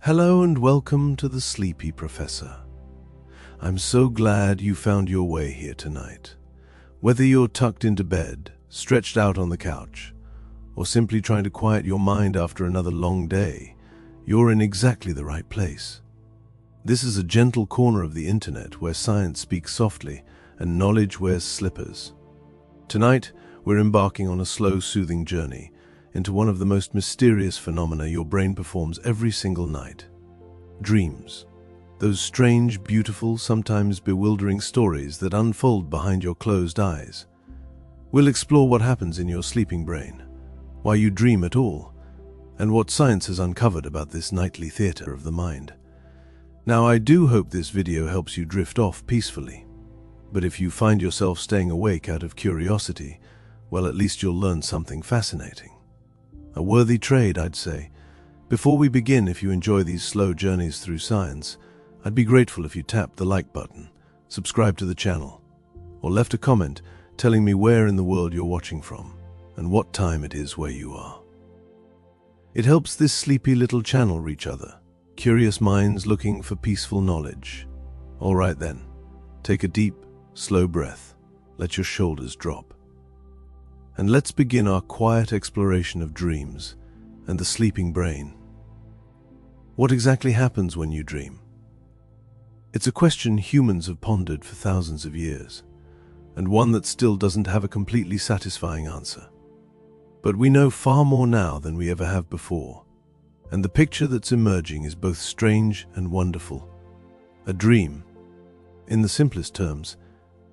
Hello and welcome to the Sleepy Professor. I'm so glad you found your way here tonight. Whether you're tucked into bed, stretched out on the couch, or simply trying to quiet your mind after another long day, you're in exactly the right place. This is a gentle corner of the internet where science speaks softly and knowledge wears slippers. Tonight, we're embarking on a slow, soothing journey into one of the most mysterious phenomena your brain performs every single night. Dreams. Those strange, beautiful, sometimes bewildering stories that unfold behind your closed eyes. We'll explore what happens in your sleeping brain, why you dream at all, and what science has uncovered about this nightly theater of the mind. Now, I do hope this video helps you drift off peacefully, but if you find yourself staying awake out of curiosity, well, at least you'll learn something fascinating. A worthy trade, I'd say. Before we begin, if you enjoy these slow journeys through science, I'd be grateful if you tapped the like button, subscribe to the channel, or left a comment telling me where in the world you're watching from and what time it is where you are. It helps this sleepy little channel reach other curious minds looking for peaceful knowledge. All right then, take a deep, slow breath, let your shoulders drop. And let's begin our quiet exploration of dreams and the sleeping brain. What exactly happens when you dream? It's a question humans have pondered for thousands of years, and one that still doesn't have a completely satisfying answer. But we know far more now than we ever have before, and the picture that's emerging is both strange and wonderful. A dream, in the simplest terms,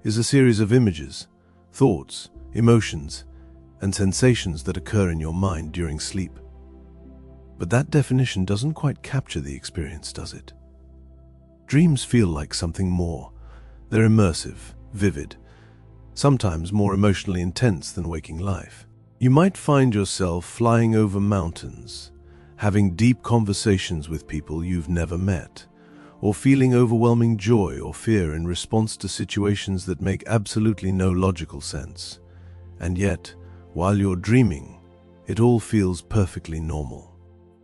is a series of images, thoughts, emotions, and sensations that occur in your mind during sleep. But that definition doesn't quite capture the experience, does it? Dreams feel like something more. They're immersive, vivid, sometimes more emotionally intense than waking life. You might find yourself flying over mountains, having deep conversations with people you've never met, or feeling overwhelming joy or fear in response to situations that make absolutely no logical sense. And yet, while you're dreaming, it all feels perfectly normal.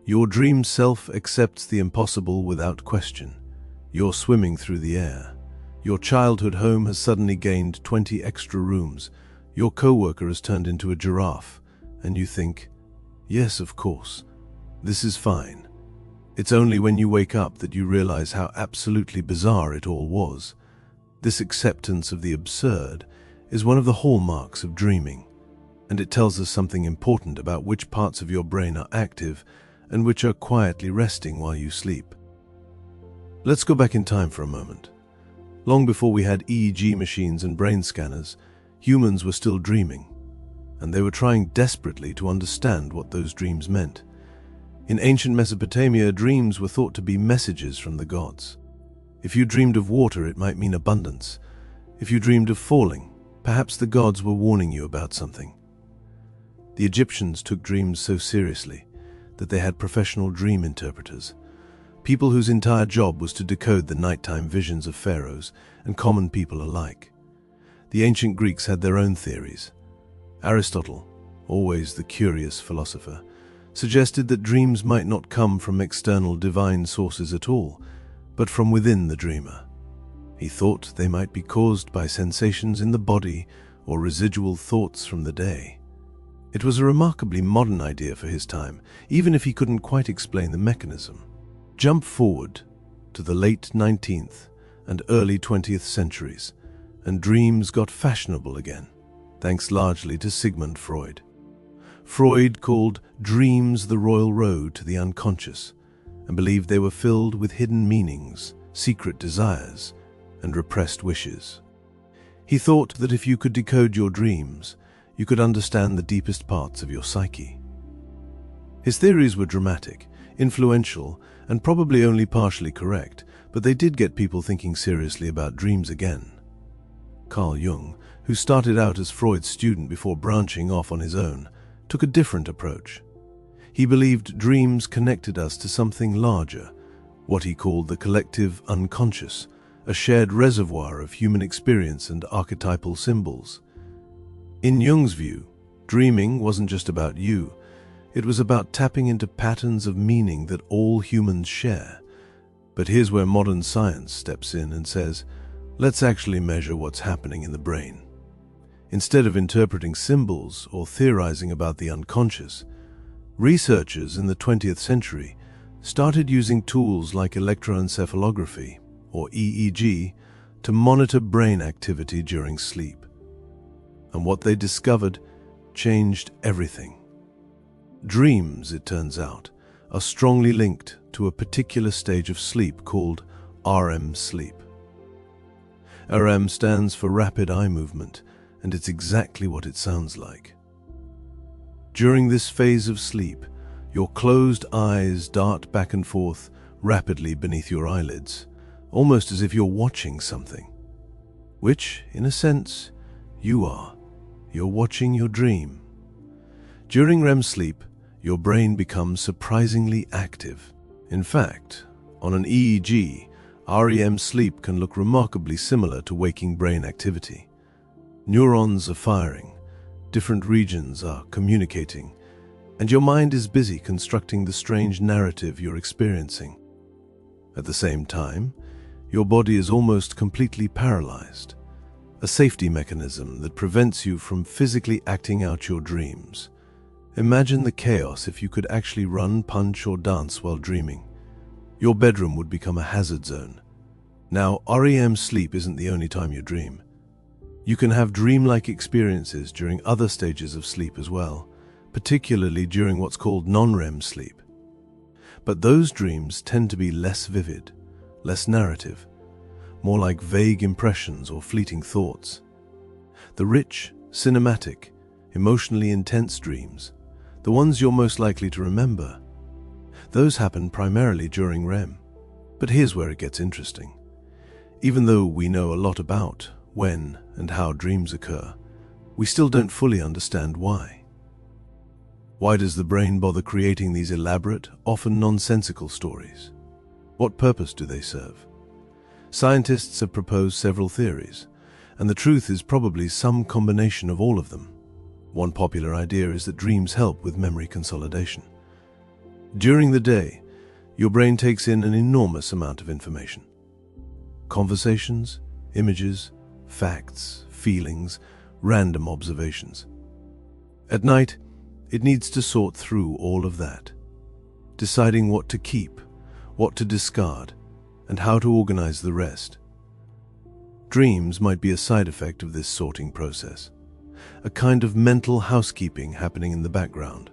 Your dream self accepts the impossible without question. You're swimming through the air. Your childhood home has suddenly gained 20 extra rooms. Your coworker has turned into a giraffe. And you think, yes, of course, this is fine. It's only when you wake up that you realize how absolutely bizarre it all was. This acceptance of the absurd is one of the hallmarks of dreaming, and it tells us something important about which parts of your brain are active and which are quietly resting while you sleep. Let's go back in time for a moment. Long before we had EEG machines and brain scanners, humans were still dreaming, and they were trying desperately to understand what those dreams meant. In ancient Mesopotamia, dreams were thought to be messages from the gods. If you dreamed of water, it might mean abundance. If you dreamed of falling, perhaps the gods were warning you about something. The Egyptians took dreams so seriously that they had professional dream interpreters, people whose entire job was to decode the nighttime visions of pharaohs and common people alike. The ancient Greeks had their own theories. Aristotle, always the curious philosopher, suggested that dreams might not come from external divine sources at all, but from within the dreamer. He thought they might be caused by sensations in the body or residual thoughts from the day. It was a remarkably modern idea for his time, even if he couldn't quite explain the mechanism. Jump forward to the late 19th and early 20th centuries, and dreams got fashionable again, thanks largely to Sigmund Freud. Freud called dreams the royal road to the unconscious, and believed they were filled with hidden meanings, secret desires, and repressed wishes. He thought that if you could decode your dreams, you could understand the deepest parts of your psyche. His theories were dramatic, influential, and probably only partially correct, but they did get people thinking seriously about dreams again. Carl Jung, who started out as Freud's student before branching off on his own, took a different approach. He believed dreams connected us to something larger, what he called the collective unconscious, a shared reservoir of human experience and archetypal symbols. In Jung's view, dreaming wasn't just about you, It was about tapping into patterns of meaning that all humans share. But here's where modern science steps in and says, let's actually measure what's happening in the brain. Instead of interpreting symbols or theorizing about the unconscious, researchers in the 20th century started using tools like electroencephalography, or EEG, to monitor brain activity during sleep. And what they discovered changed everything. Dreams, it turns out, are strongly linked to a particular stage of sleep called REM sleep. REM stands for rapid eye movement, and it's exactly what it sounds like. During this phase of sleep, your closed eyes dart back and forth rapidly beneath your eyelids, almost as if you're watching something. Which, in a sense, you are. You're watching your dream. During REM sleep, your brain becomes surprisingly active. In fact, on an EEG, REM sleep can look remarkably similar to waking brain activity. Neurons are firing, different regions are communicating, and your mind is busy constructing the strange narrative you're experiencing. At the same time, your body is almost completely paralyzed, a safety mechanism that prevents you from physically acting out your dreams. Imagine the chaos if you could actually run, punch, or dance while dreaming. Your bedroom would become a hazard zone. Now, REM sleep isn't the only time you dream. You can have dreamlike experiences during other stages of sleep as well, particularly during what's called non-REM sleep. But those dreams tend to be less vivid, less narrative, more like vague impressions or fleeting thoughts. The rich, cinematic, emotionally intense dreams, the ones you're most likely to remember, those happen primarily during REM. But here's where it gets interesting. Even though we know a lot about when and how dreams occur, we still don't fully understand why. Why does the brain bother creating these elaborate, often nonsensical stories? What purpose do they serve? Scientists have proposed several theories, and the truth is probably some combination of all of them. One popular idea is that dreams help with memory consolidation. During the day, your brain takes in an enormous amount of information. Conversations, images, facts, feelings, random observations. At night, it needs to sort through all of that, deciding what to keep, what to discard, and how to organize the rest. Dreams might be a side effect of this sorting process, a kind of mental housekeeping happening in the background.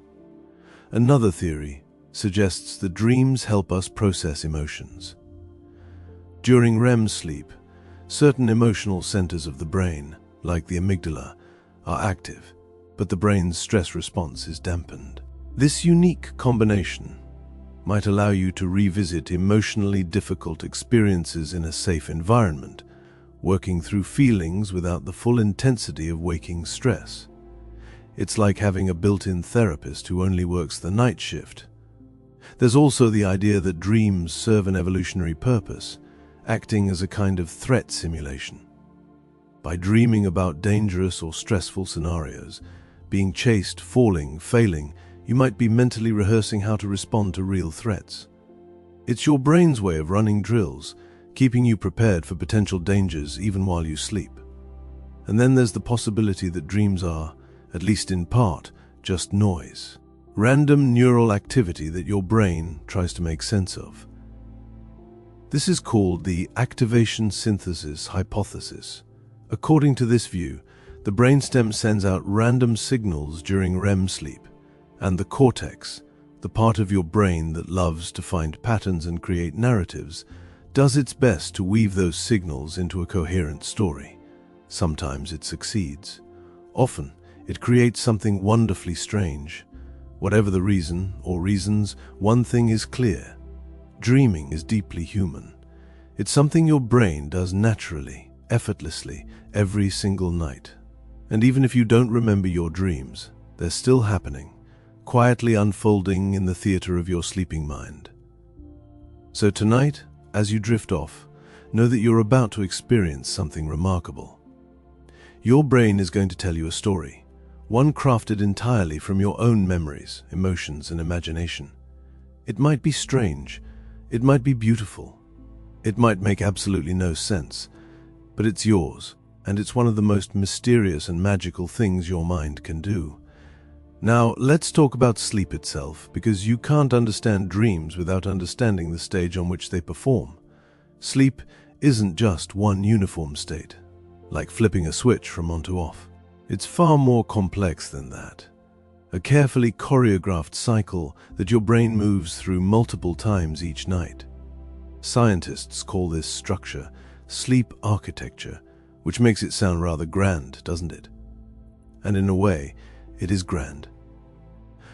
Another theory suggests that dreams help us process emotions. During REM sleep, certain emotional centers of the brain, like the amygdala, are active, but the brain's stress response is dampened. This unique combination might allow you to revisit emotionally difficult experiences in a safe environment, working through feelings without the full intensity of waking stress. It's like having a built-in therapist who only works the night shift. There's also the idea that dreams serve an evolutionary purpose, acting as a kind of threat simulation. By dreaming about dangerous or stressful scenarios, being chased, falling, failing, you might be mentally rehearsing how to respond to real threats. It's your brain's way of running drills, keeping you prepared for potential dangers even while you sleep. And then there's the possibility that dreams are, at least in part, just noise. Random neural activity that your brain tries to make sense of. This is called the activation synthesis hypothesis. According to this view, the brainstem sends out random signals during REM sleep, and the cortex, the part of your brain that loves to find patterns and create narratives, does its best to weave those signals into a coherent story. Sometimes it succeeds. Often, it creates something wonderfully strange. Whatever the reason or reasons, one thing is clear. Dreaming is deeply human. It's something your brain does naturally, effortlessly, every single night. And even if you don't remember your dreams, they're still happening, quietly unfolding in the theater of your sleeping mind. So tonight, as you drift off, know that you're about to experience something remarkable. Your brain is going to tell you a story, one crafted entirely from your own memories, emotions, and imagination. It might be strange, it might be beautiful, it might make absolutely no sense, but it's yours, and it's one of the most mysterious and magical things your mind can do. Now, let's talk about sleep itself, because you can't understand dreams without understanding the stage on which they perform. Sleep isn't just one uniform state, like flipping a switch from on to off. It's far more complex than that. A carefully choreographed cycle that your brain moves through multiple times each night. Scientists call this structure sleep architecture, which makes it sound rather grand, doesn't it? And in a way, it is grand.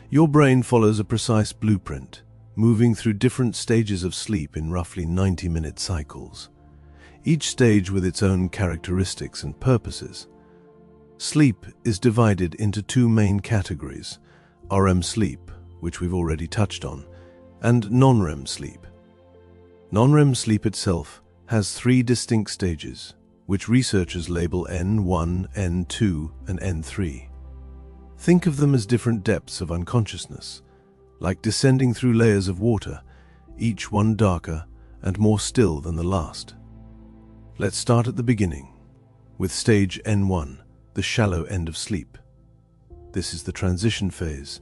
Your brain follows a precise blueprint, moving through different stages of sleep in roughly 90-minute cycles, each stage with its own characteristics and purposes. Sleep is divided into two main categories: REM sleep, which we've already touched on, and non-REM sleep. Non-REM sleep itself has three distinct stages, which researchers label N1, N2, and N3. Think of them as different depths of unconsciousness, like descending through layers of water, each one darker and more still than the last. Let's start at the beginning, with stage N1, the shallow end of sleep. This is the transition phase,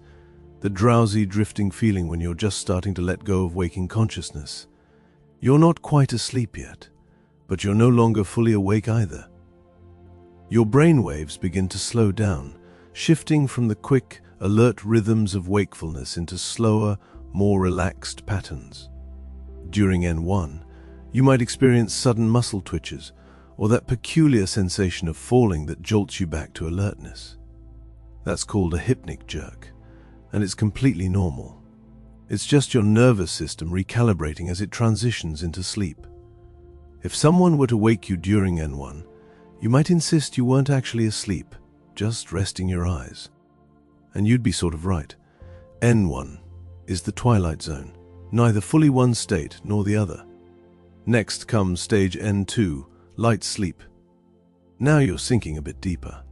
the drowsy, drifting feeling when you're just starting to let go of waking consciousness. You're not quite asleep yet, but you're no longer fully awake either. Your brain waves begin to slow down, shifting from the quick, alert rhythms of wakefulness into slower, more relaxed patterns. During N1, you might experience sudden muscle twitches, or that peculiar sensation of falling that jolts you back to alertness. That's called a hypnic jerk, and it's completely normal. It's just your nervous system recalibrating as it transitions into sleep. If someone were to wake you during N1, you might insist you weren't actually asleep, just resting your eyes. And you'd be sort of right. N1 is the twilight zone, neither fully one state nor the other. Next comes stage N2, light sleep. Now you're sinking a bit deeper.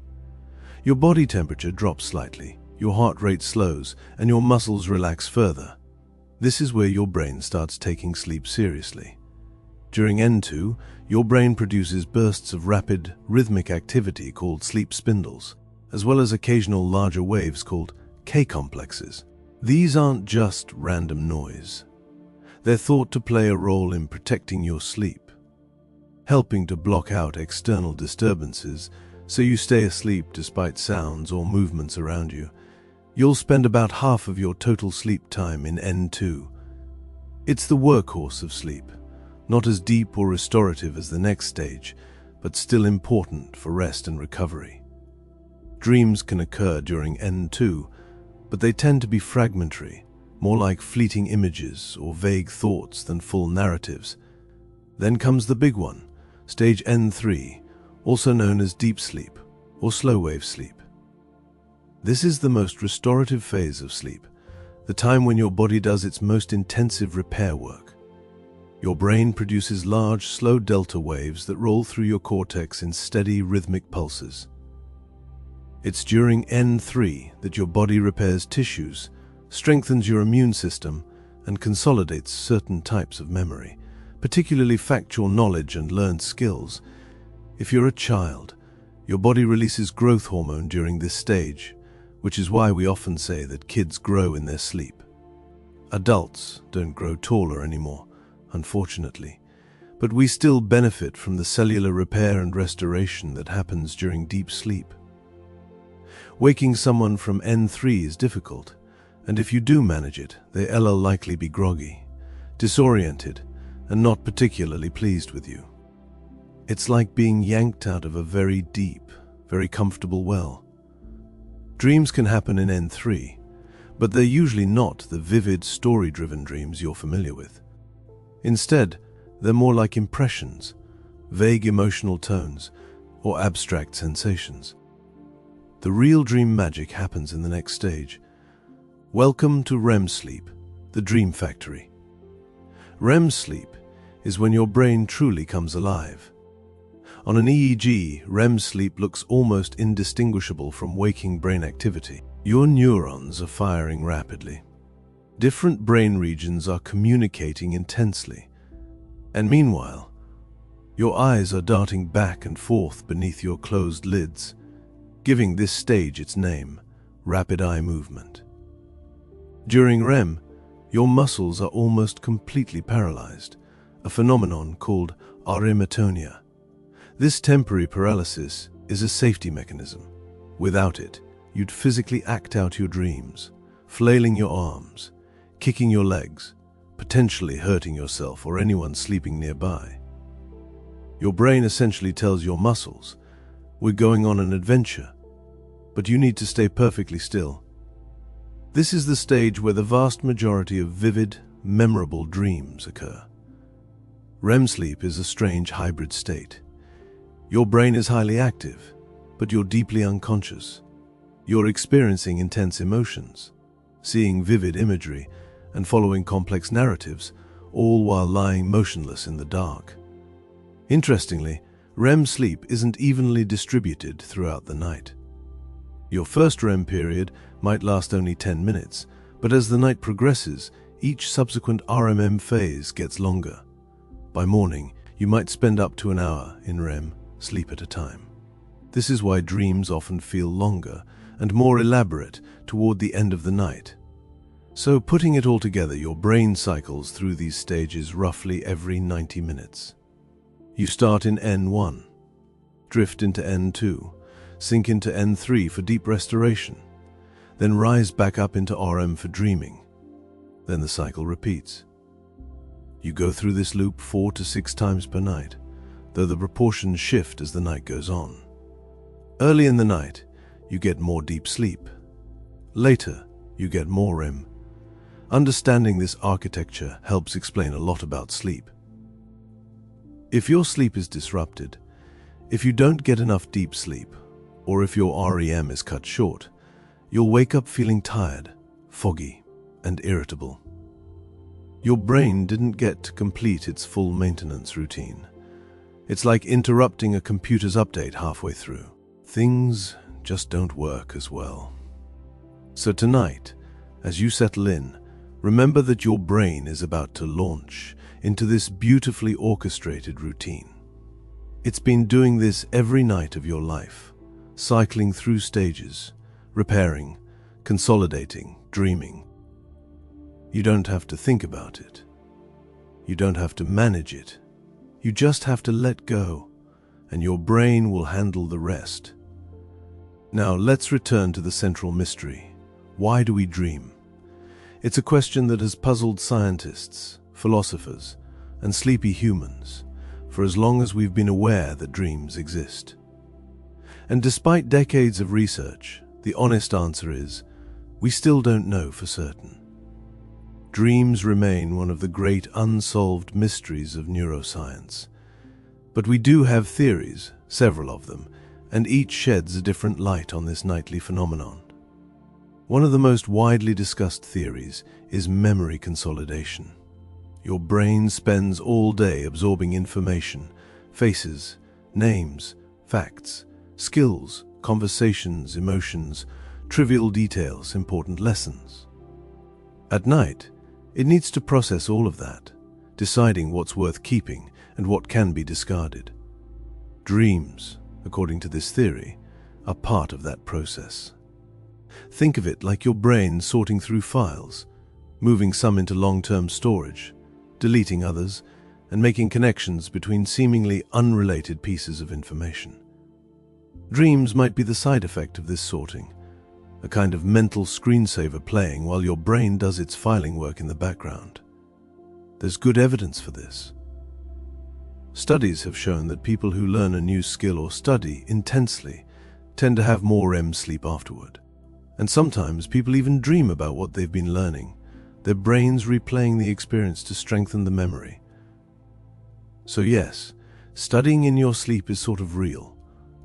Your body temperature drops slightly, your heart rate slows, and your muscles relax further. This is where your brain starts taking sleep seriously. During N2, your brain produces bursts of rapid, rhythmic activity called sleep spindles, as well as occasional larger waves called K-complexes. These aren't just random noise. They're thought to play a role in protecting your sleep, helping to block out external disturbances so you stay asleep despite sounds or movements around you. You'll spend about half of your total sleep time in N2. It's the workhorse of sleep, not as deep or restorative as the next stage, but still important for rest and recovery. Dreams can occur during N2, but they tend to be fragmentary, more like fleeting images or vague thoughts than full narratives. Then comes the big one, stage N3, also known as deep sleep or slow-wave sleep. This is the most restorative phase of sleep, the time when your body does its most intensive repair work. Your brain produces large, slow delta waves that roll through your cortex in steady, rhythmic pulses. It's during N3 that your body repairs tissues, strengthens your immune system, and consolidates certain types of memory, particularly factual knowledge and learned skills. If you're a child, your body releases growth hormone during this stage, which is why we often say that kids grow in their sleep. Adults don't grow taller anymore, unfortunately, but we still benefit from the cellular repair and restoration that happens during deep sleep. Waking someone from N3 is difficult, and if you do manage it, they'll likely be groggy, disoriented, and not particularly pleased with you. It's like being yanked out of a very deep, very comfortable well. Dreams can happen in N3, but they're usually not the vivid, story-driven dreams you're familiar with. Instead, they're more like impressions, vague emotional tones, or abstract sensations. The real dream magic happens in the next stage. Welcome to REM sleep, the dream factory. REM sleep is when your brain truly comes alive. On an EEG, REM sleep looks almost indistinguishable from waking brain activity. Your neurons are firing rapidly. Different brain regions are communicating intensely. And meanwhile, your eyes are darting back and forth beneath your closed lids, giving this stage its name, rapid eye movement. During REM, your muscles are almost completely paralyzed, a phenomenon called arrhythmia. This temporary paralysis is a safety mechanism. Without it, you'd physically act out your dreams, flailing your arms, kicking your legs, potentially hurting yourself or anyone sleeping nearby. Your brain essentially tells your muscles, "We're going on an adventure, but you need to stay perfectly still." This is the stage where the vast majority of vivid, memorable dreams occur. REM sleep is a strange hybrid state. Your brain is highly active, but you're deeply unconscious. You're experiencing intense emotions, seeing vivid imagery, and following complex narratives, all while lying motionless in the dark. Interestingly, REM sleep isn't evenly distributed throughout the night. Your first REM period might last only 10 minutes, but as the night progresses, each subsequent REM phase gets longer. By morning, you might spend up to an hour in REM sleep at a time. This is why dreams often feel longer and more elaborate toward the end of the night. So, putting it all together, your brain cycles through these stages roughly every 90 minutes. You start in N1, drift into N2, sink into N3 for deep restoration, then rise back up into REM for dreaming. Then the cycle repeats. You go through this loop 4 to 6 times per night, though the proportions shift as the night goes on. Early in the night, you get more deep sleep. Later, you get more REM. Understanding this architecture helps explain a lot about sleep. If your sleep is disrupted, if you don't get enough deep sleep, or if your REM is cut short, you'll wake up feeling tired, foggy, and irritable. Your brain didn't get to complete its full maintenance routine. It's like interrupting a computer's update halfway through. Things just don't work as well. So tonight, as you settle in, remember that your brain is about to launch into this beautifully orchestrated routine. It's been doing this every night of your life, cycling through stages, repairing, consolidating, dreaming. You don't have to think about it. You don't have to manage it. You just have to let go, and your brain will handle the rest. Now let's return to the central mystery. Why do we dream? It's a question that has puzzled scientists, philosophers, and sleepy humans for as long as we've been aware that dreams exist. And despite decades of research, the honest answer is, we still don't know for certain. Dreams remain one of the great unsolved mysteries of neuroscience. But we do have theories, several of them, and each sheds a different light on this nightly phenomenon. One of the most widely discussed theories is memory consolidation. Your brain spends all day absorbing information, faces, names, facts, skills, conversations, emotions, trivial details, important lessons. At night, it needs to process all of that, deciding what's worth keeping and what can be discarded. Dreams, according to this theory, are part of that process. Think of it like your brain sorting through files, moving some into long-term storage, deleting others, and making connections between seemingly unrelated pieces of information. Dreams might be the side effect of this sorting, a kind of mental screensaver playing while your brain does its filing work in the background. There's good evidence for this. Studies have shown that people who learn a new skill or study intensely tend to have more REM sleep afterward. And sometimes people even dream about what they've been learning, their brains replaying the experience to strengthen the memory. So yes, studying in your sleep is sort of real,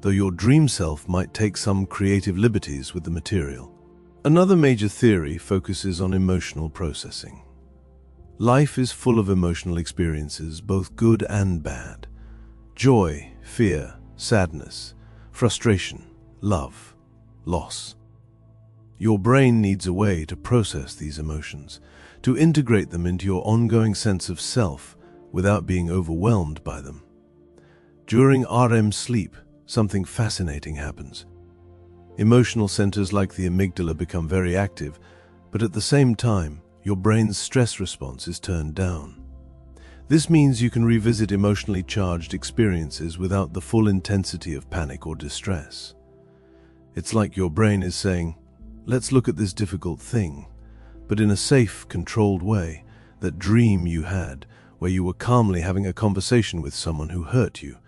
though your dream self might take some creative liberties with the material. Another major theory focuses on emotional processing. Life is full of emotional experiences, both good and bad. Joy, fear, sadness, frustration, love, loss. Your brain needs a way to process these emotions, to integrate them into your ongoing sense of self without being overwhelmed by them. During REM sleep, something fascinating happens. Emotional centers like the amygdala become very active, but at the same time, your brain's stress response is turned down. This means you can revisit emotionally charged experiences without the full intensity of panic or distress. It's like your brain is saying, let's look at this difficult thing, but in a safe, controlled way, that dream you had, where you were calmly having a conversation with someone who hurt you,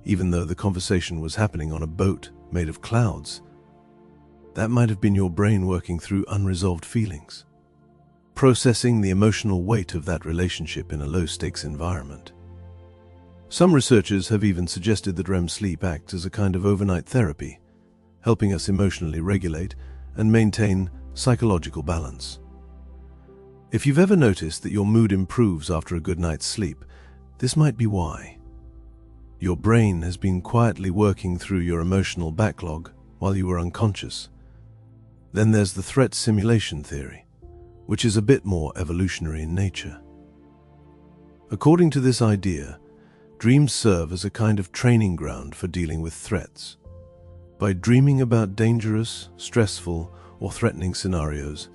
even though the conversation was happening on a boat made of clouds. That might have been your brain working through unresolved feelings, processing the emotional weight of that relationship in a low-stakes environment. Some researchers have even suggested that REM sleep acts as a kind of overnight therapy, helping us emotionally regulate and maintain psychological balance. If you've ever noticed that your mood improves after a good night's sleep, this might be why. Your brain has been quietly working through your emotional backlog while you were unconscious. Then there's the threat simulation theory, which is a bit more evolutionary in nature. According to this idea, dreams serve as a kind of training ground for dealing with threats. By dreaming about dangerous, stressful, or threatening scenarios,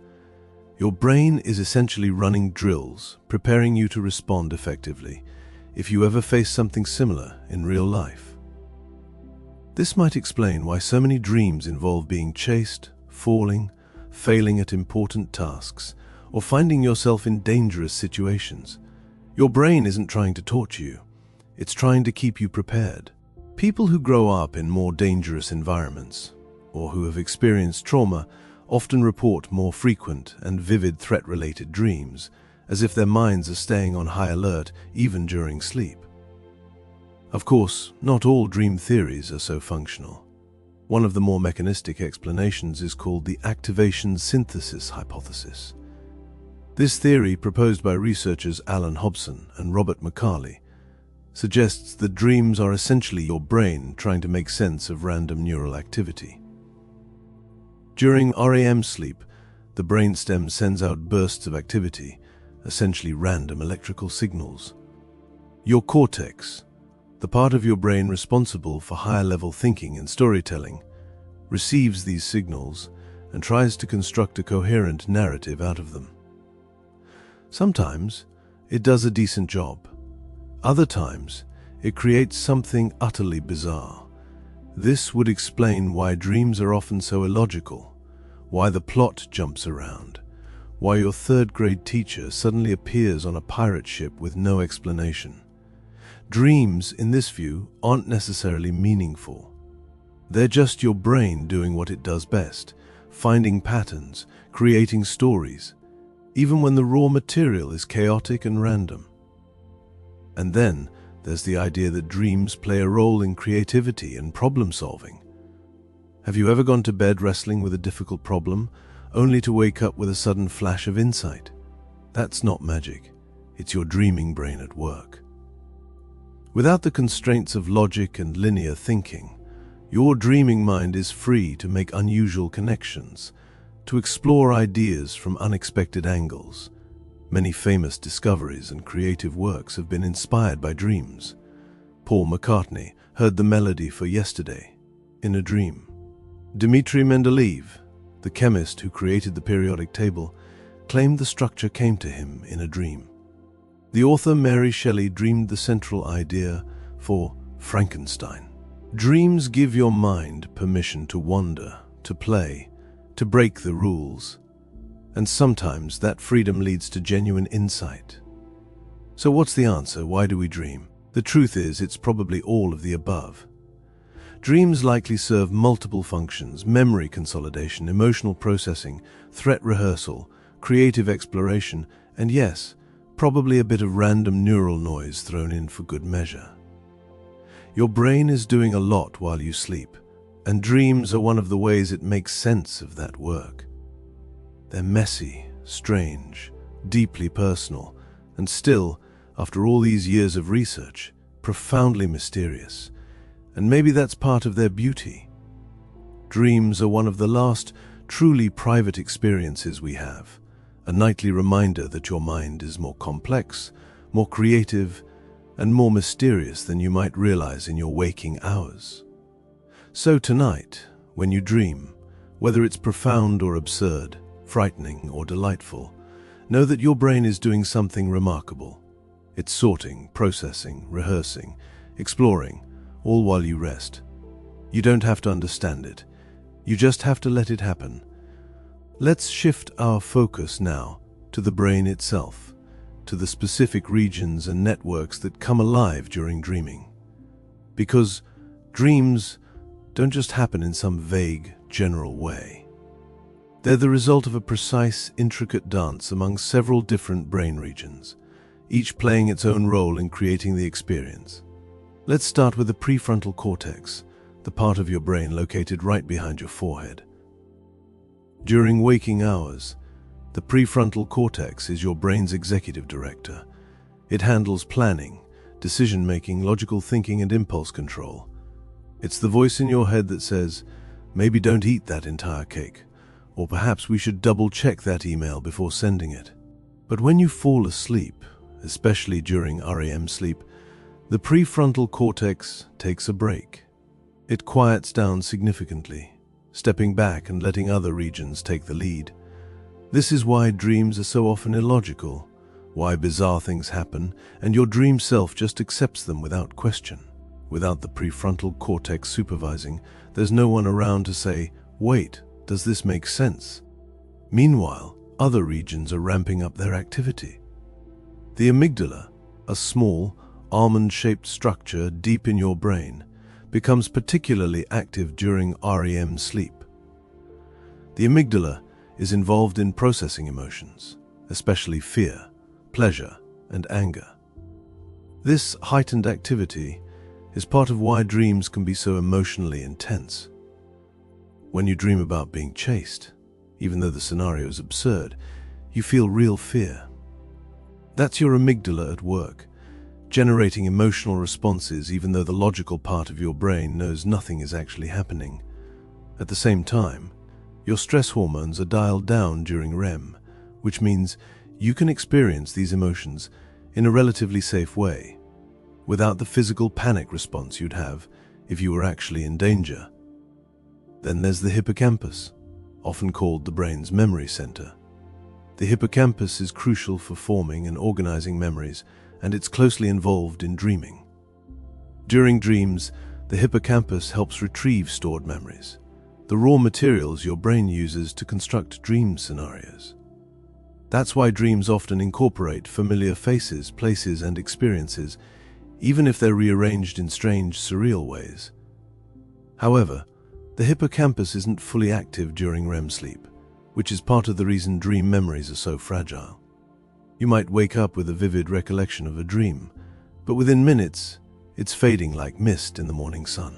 your brain is essentially running drills, preparing you to respond effectively if you ever face something similar in real life. This might explain why so many dreams involve being chased, falling, failing at important tasks, or finding yourself in dangerous situations. Your brain isn't trying to torture you, it's trying to keep you prepared. People who grow up in more dangerous environments, or who have experienced trauma, often report more frequent and vivid threat-related dreams, as if their minds are staying on high alert even during sleep. Of course, not all dream theories are so functional. One of the more mechanistic explanations is called the activation synthesis hypothesis. This theory, proposed by researchers Alan Hobson and Robert McCarley, suggests that dreams are essentially your brain trying to make sense of random neural activity. During REM sleep, the brainstem sends out bursts of activity, essentially random electrical signals. Your cortex, the part of your brain responsible for higher-level thinking and storytelling, receives these signals and tries to construct a coherent narrative out of them. Sometimes it does a decent job. Other times it creates something utterly bizarre. This would explain why dreams are often so illogical, why the plot jumps around, why your third-grade teacher suddenly appears on a pirate ship with no explanation. Dreams, in this view, aren't necessarily meaningful. They're just your brain doing what it does best, finding patterns, creating stories, even when the raw material is chaotic and random. And then there's the idea that dreams play a role in creativity and problem-solving. Have you ever gone to bed wrestling with a difficult problem, only to wake up with a sudden flash of insight? That's not magic. It's your dreaming brain at work. Without the constraints of logic and linear thinking, your dreaming mind is free to make unusual connections, to explore ideas from unexpected angles. Many famous discoveries and creative works have been inspired by dreams. Paul McCartney heard the melody for Yesterday in a dream. Dmitri Mendeleev, the chemist who created the periodic table, claimed the structure came to him in a dream. The author Mary Shelley dreamed the central idea for Frankenstein. Dreams give your mind permission to wander, to play, to break the rules. And sometimes that freedom leads to genuine insight. So what's the answer? Why do we dream? The truth is, it's probably all of the above. Dreams likely serve multiple functions: memory consolidation, emotional processing, threat rehearsal, creative exploration, and yes, probably a bit of random neural noise thrown in for good measure. Your brain is doing a lot while you sleep, and dreams are one of the ways it makes sense of that work. They're messy, strange, deeply personal, and still, after all these years of research, profoundly mysterious. And maybe that's part of their beauty. Dreams are one of the last truly private experiences we have, a nightly reminder that your mind is more complex, more creative, and more mysterious than you might realize in your waking hours. So tonight, when you dream, whether it's profound or absurd, frightening or delightful, know that your brain is doing something remarkable. It's sorting, processing, rehearsing, exploring, all while you rest. You don't have to understand it. You just have to let it happen. Let's shift our focus now to the brain itself, to the specific regions and networks that come alive during dreaming. Because dreams don't just happen in some vague, general way. They're the result of a precise, intricate dance among several different brain regions, each playing its own role in creating the experience. Let's start with the prefrontal cortex, the part of your brain located right behind your forehead. During waking hours, the prefrontal cortex is your brain's executive director. It handles planning, decision-making, logical thinking, and impulse control. It's the voice in your head that says, maybe don't eat that entire cake, or perhaps we should double-check that email before sending it. But when you fall asleep, especially during REM sleep, the prefrontal cortex takes a break. It quiets down significantly, stepping back and letting other regions take the lead. This is why dreams are so often illogical, why bizarre things happen, and your dream self just accepts them without question. Without the prefrontal cortex supervising, there's no one around to say, wait, does this make sense? Meanwhile, other regions are ramping up their activity. The amygdala, a small, almond-shaped structure deep in your brain, becomes particularly active during REM sleep. The amygdala is involved in processing emotions, especially fear, pleasure, and anger. This heightened activity is part of why dreams can be so emotionally intense. When you dream about being chased, even though the scenario is absurd, you feel real fear. That's your amygdala at work, generating emotional responses even though the logical part of your brain knows nothing is actually happening. At the same time, your stress hormones are dialed down during REM, which means you can experience these emotions in a relatively safe way, without the physical panic response you'd have if you were actually in danger. Then there's the hippocampus, often called the brain's memory center. The hippocampus is crucial for forming and organizing memories, and it's closely involved in dreaming. During dreams, the hippocampus helps retrieve stored memories, the raw materials your brain uses to construct dream scenarios. That's why dreams often incorporate familiar faces, places, and experiences, even if they're rearranged in strange, surreal ways. However, the hippocampus isn't fully active during REM sleep, which is part of the reason dream memories are so fragile. You might wake up with a vivid recollection of a dream, but within minutes, it's fading like mist in the morning sun.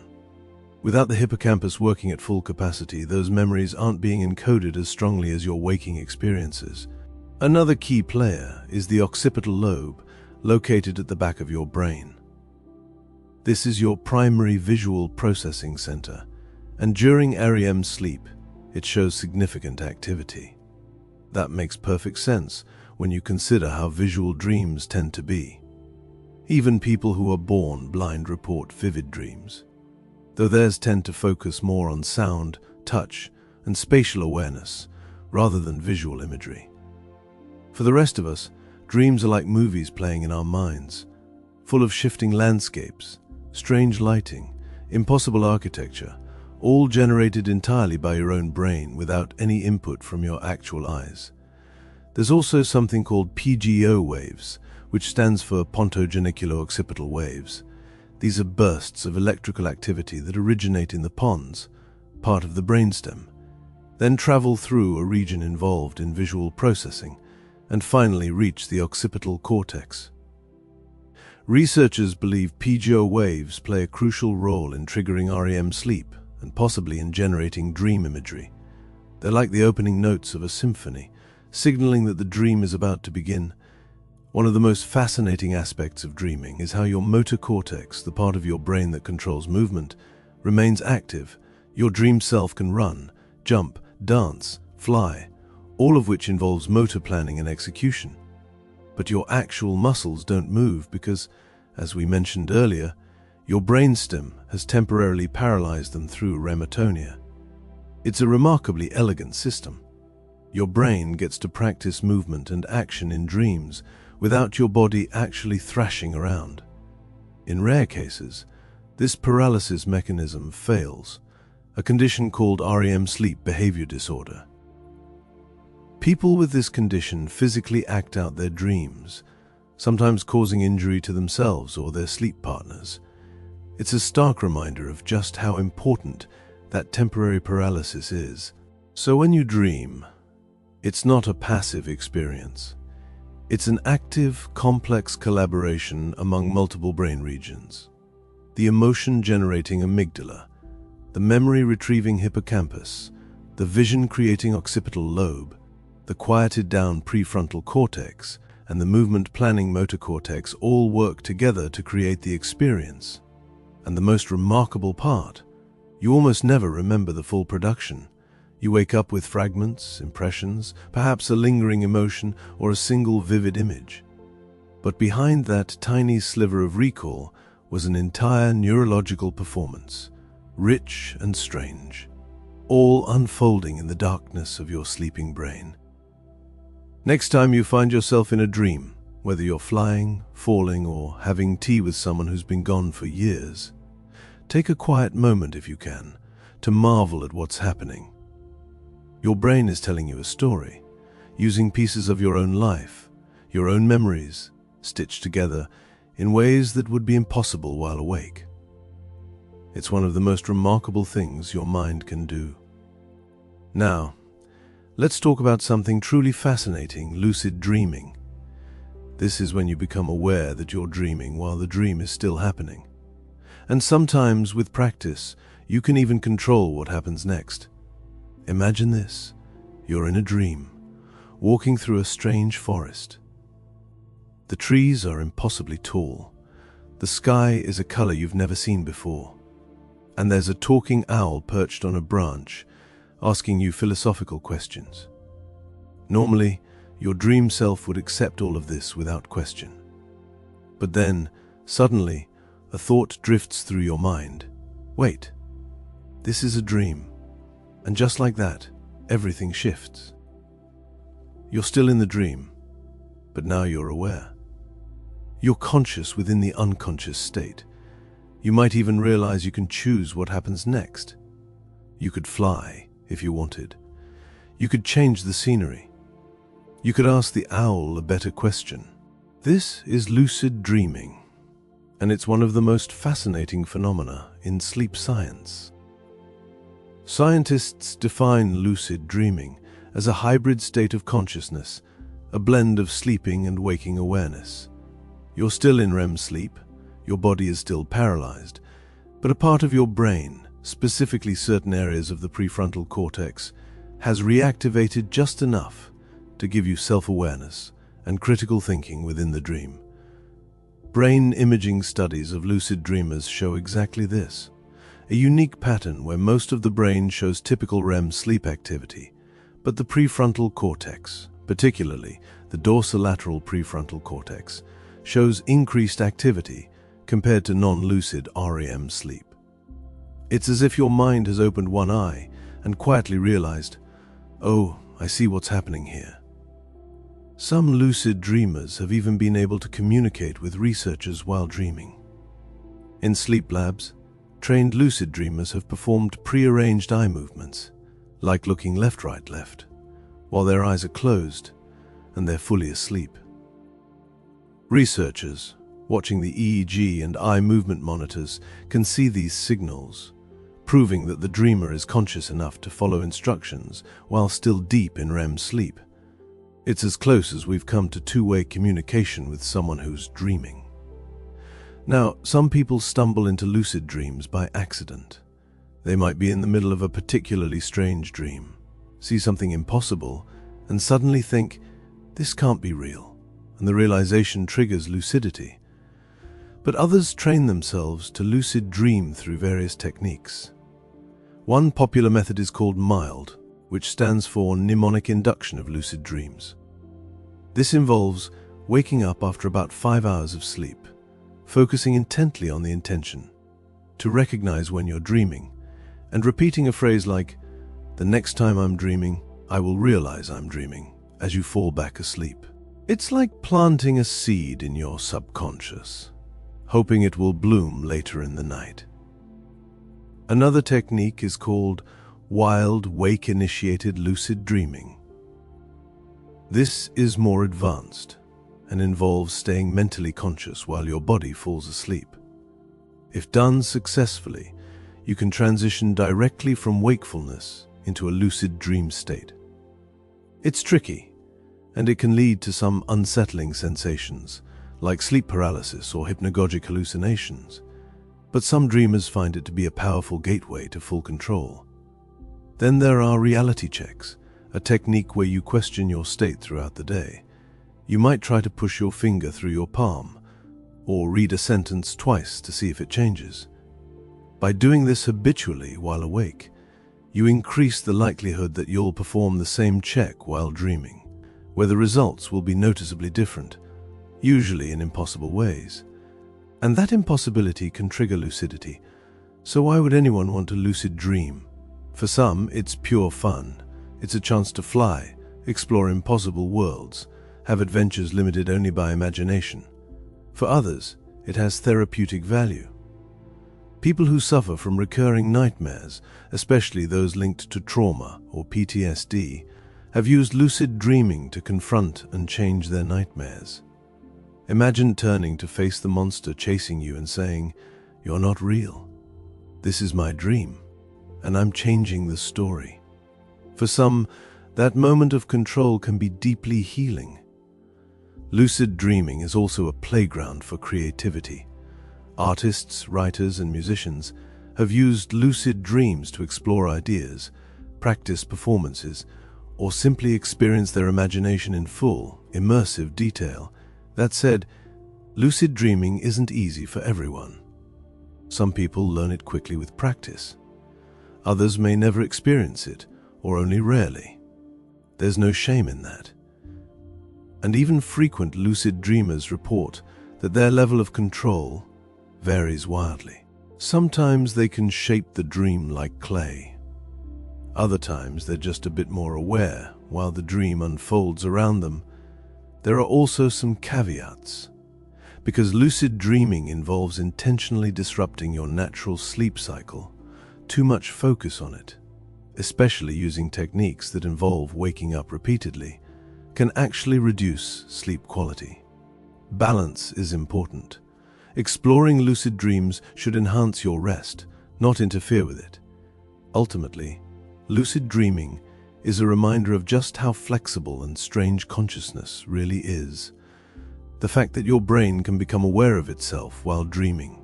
Without the hippocampus working at full capacity, those memories aren't being encoded as strongly as your waking experiences. Another key player is the occipital lobe, located at the back of your brain. This is your primary visual processing center, and during REM sleep, it shows significant activity. That makes perfect sense when you consider how visual dreams tend to be. Even people who are born blind report vivid dreams, though theirs tend to focus more on sound, touch, and spatial awareness rather than visual imagery. For the rest of us, dreams are like movies playing in our minds, full of shifting landscapes, strange lighting, impossible architecture, all generated entirely by your own brain without any input from your actual eyes. There's also something called PGO waves, which stands for pontogeniculo-occipital waves. These are bursts of electrical activity that originate in the pons, part of the brainstem, then travel through a region involved in visual processing, and finally reach the occipital cortex. Researchers believe PGO waves play a crucial role in triggering REM sleep and possibly in generating dream imagery. They're like the opening notes of a symphony, signaling that the dream is about to begin. One of the most fascinating aspects of dreaming is how your motor cortex, the part of your brain that controls movement, remains active. Your dream self can run, jump, dance, fly, all of which involves motor planning and execution. But your actual muscles don't move because, as we mentioned earlier, your brainstem has temporarily paralyzed them through rematonia. It's a remarkably elegant system. Your brain gets to practice movement and action in dreams without your body actually thrashing around. In rare cases, this paralysis mechanism fails, a condition called REM sleep behavior disorder. People with this condition physically act out their dreams, sometimes causing injury to themselves or their sleep partners. It's a stark reminder of just how important that temporary paralysis is. So when you dream, it's not a passive experience. It's an active, complex collaboration among multiple brain regions. The emotion-generating amygdala, the memory-retrieving hippocampus, the vision-creating occipital lobe, the quieted-down prefrontal cortex, and the movement-planning motor cortex all work together to create the experience. And the most remarkable part, you almost never remember the full production. You wake up with fragments, impressions, perhaps a lingering emotion or a single vivid image. But behind that tiny sliver of recall was an entire neurological performance, rich and strange, all unfolding in the darkness of your sleeping brain. Next time you find yourself in a dream, whether you're flying, falling, or having tea with someone who's been gone for years, take a quiet moment if you can, to marvel at what's happening. Your brain is telling you a story, using pieces of your own life, your own memories, stitched together in ways that would be impossible while awake. It's one of the most remarkable things your mind can do. Now, let's talk about something truly fascinating, lucid dreaming. This is when you become aware that you're dreaming while the dream is still happening. And sometimes, with practice, you can even control what happens next. Imagine this. You're in a dream, walking through a strange forest. The trees are impossibly tall. The sky is a color you've never seen before. And there's a talking owl perched on a branch, asking you philosophical questions. Normally, your dream self would accept all of this without question. But then, suddenly, a thought drifts through your mind. Wait, this is a dream. And just like that, everything shifts. You're still in the dream, but now you're aware. You're conscious within the unconscious state. You might even realize you can choose what happens next. You could fly if you wanted. You could change the scenery. You could ask the owl a better question. This is lucid dreaming, and it's one of the most fascinating phenomena in sleep science. Scientists define lucid dreaming as a hybrid state of consciousness, a blend of sleeping and waking awareness. You're still in REM sleep, your body is still paralyzed, but a part of your brain, specifically certain areas of the prefrontal cortex, has reactivated just enough to give you self-awareness and critical thinking within the dream. Brain imaging studies of lucid dreamers show exactly this. A unique pattern where most of the brain shows typical REM sleep activity, but the prefrontal cortex, particularly the dorsolateral prefrontal cortex, shows increased activity compared to non-lucid REM sleep. It's as if your mind has opened one eye and quietly realized, "Oh, I see what's happening here." Some lucid dreamers have even been able to communicate with researchers while dreaming. In sleep labs, trained lucid dreamers have performed prearranged eye movements, like looking left, right, left, while their eyes are closed and they're fully asleep. Researchers, watching the EEG and eye movement monitors, can see these signals, proving that the dreamer is conscious enough to follow instructions while still deep in REM sleep. It's as close as we've come to two-way communication with someone who's dreaming. Now, some people stumble into lucid dreams by accident. They might be in the middle of a particularly strange dream, see something impossible, and suddenly think, "This can't be real," and the realization triggers lucidity. But others train themselves to lucid dream through various techniques. One popular method is called mild, which stands for mnemonic induction of lucid dreams. This involves waking up after about 5 hours of sleep, focusing intently on the intention to recognize when you're dreaming, and repeating a phrase like, "The next time I'm dreaming, I will realize I'm dreaming," as you fall back asleep. It's like planting a seed in your subconscious, hoping it will bloom later in the night. Another technique is called wild wake-initiated lucid dreaming. This is more advanced and involves staying mentally conscious while your body falls asleep. If done successfully, you can transition directly from wakefulness into a lucid dream state. It's tricky, and it can lead to some unsettling sensations, like sleep paralysis or hypnagogic hallucinations, but some dreamers find it to be a powerful gateway to full control. Then there are reality checks, a technique where you question your state throughout the day. You might try to push your finger through your palm, or read a sentence twice to see if it changes. By doing this habitually while awake, you increase the likelihood that you'll perform the same check while dreaming, where the results will be noticeably different, usually in impossible ways. And that impossibility can trigger lucidity. So why would anyone want to lucid dream? For some, it's pure fun. It's a chance to fly, explore impossible worlds, have adventures limited only by imagination. For others, it has therapeutic value. People who suffer from recurring nightmares, especially those linked to trauma or PTSD, have used lucid dreaming to confront and change their nightmares. Imagine turning to face the monster chasing you and saying, "You're not real. This is my dream, and I'm changing the story." For some, that moment of control can be deeply healing. Lucid dreaming is also a playground for creativity. Artists, writers, and musicians have used lucid dreams to explore ideas, practice performances, or simply experience their imagination in full, immersive detail. That said, lucid dreaming isn't easy for everyone. Some people learn it quickly with practice. Others may never experience it, or only rarely. There's no shame in that. And even frequent lucid dreamers report that their level of control varies wildly. Sometimes they can shape the dream like clay. Other times they're just a bit more aware while the dream unfolds around them. There are also some caveats. Because lucid dreaming involves intentionally disrupting your natural sleep cycle, too much focus on it, especially using techniques that involve waking up repeatedly, can actually reduce sleep quality. Balance is important. Exploring lucid dreams should enhance your rest, not interfere with it. Ultimately, lucid dreaming is a reminder of just how flexible and strange consciousness really is. The fact that your brain can become aware of itself while dreaming,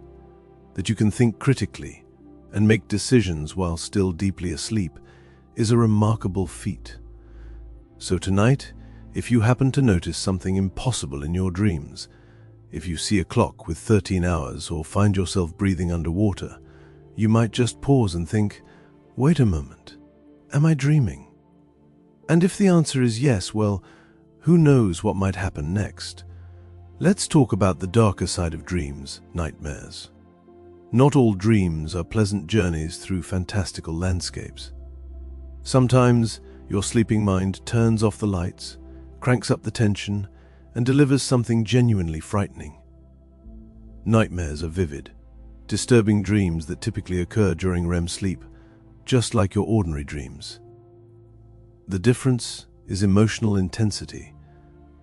that you can think critically and make decisions while still deeply asleep, is a remarkable feat. So tonight, if you happen to notice something impossible in your dreams, if you see a clock with 13 hours or find yourself breathing underwater, you might just pause and think, "Wait a moment, am I dreaming?" And if the answer is yes, well, who knows what might happen next? Let's talk about the darker side of dreams, nightmares. Not all dreams are pleasant journeys through fantastical landscapes. Sometimes your sleeping mind turns off the lights, cranks up the tension, and delivers something genuinely frightening. Nightmares are vivid, disturbing dreams that typically occur during REM sleep, just like your ordinary dreams. The difference is emotional intensity.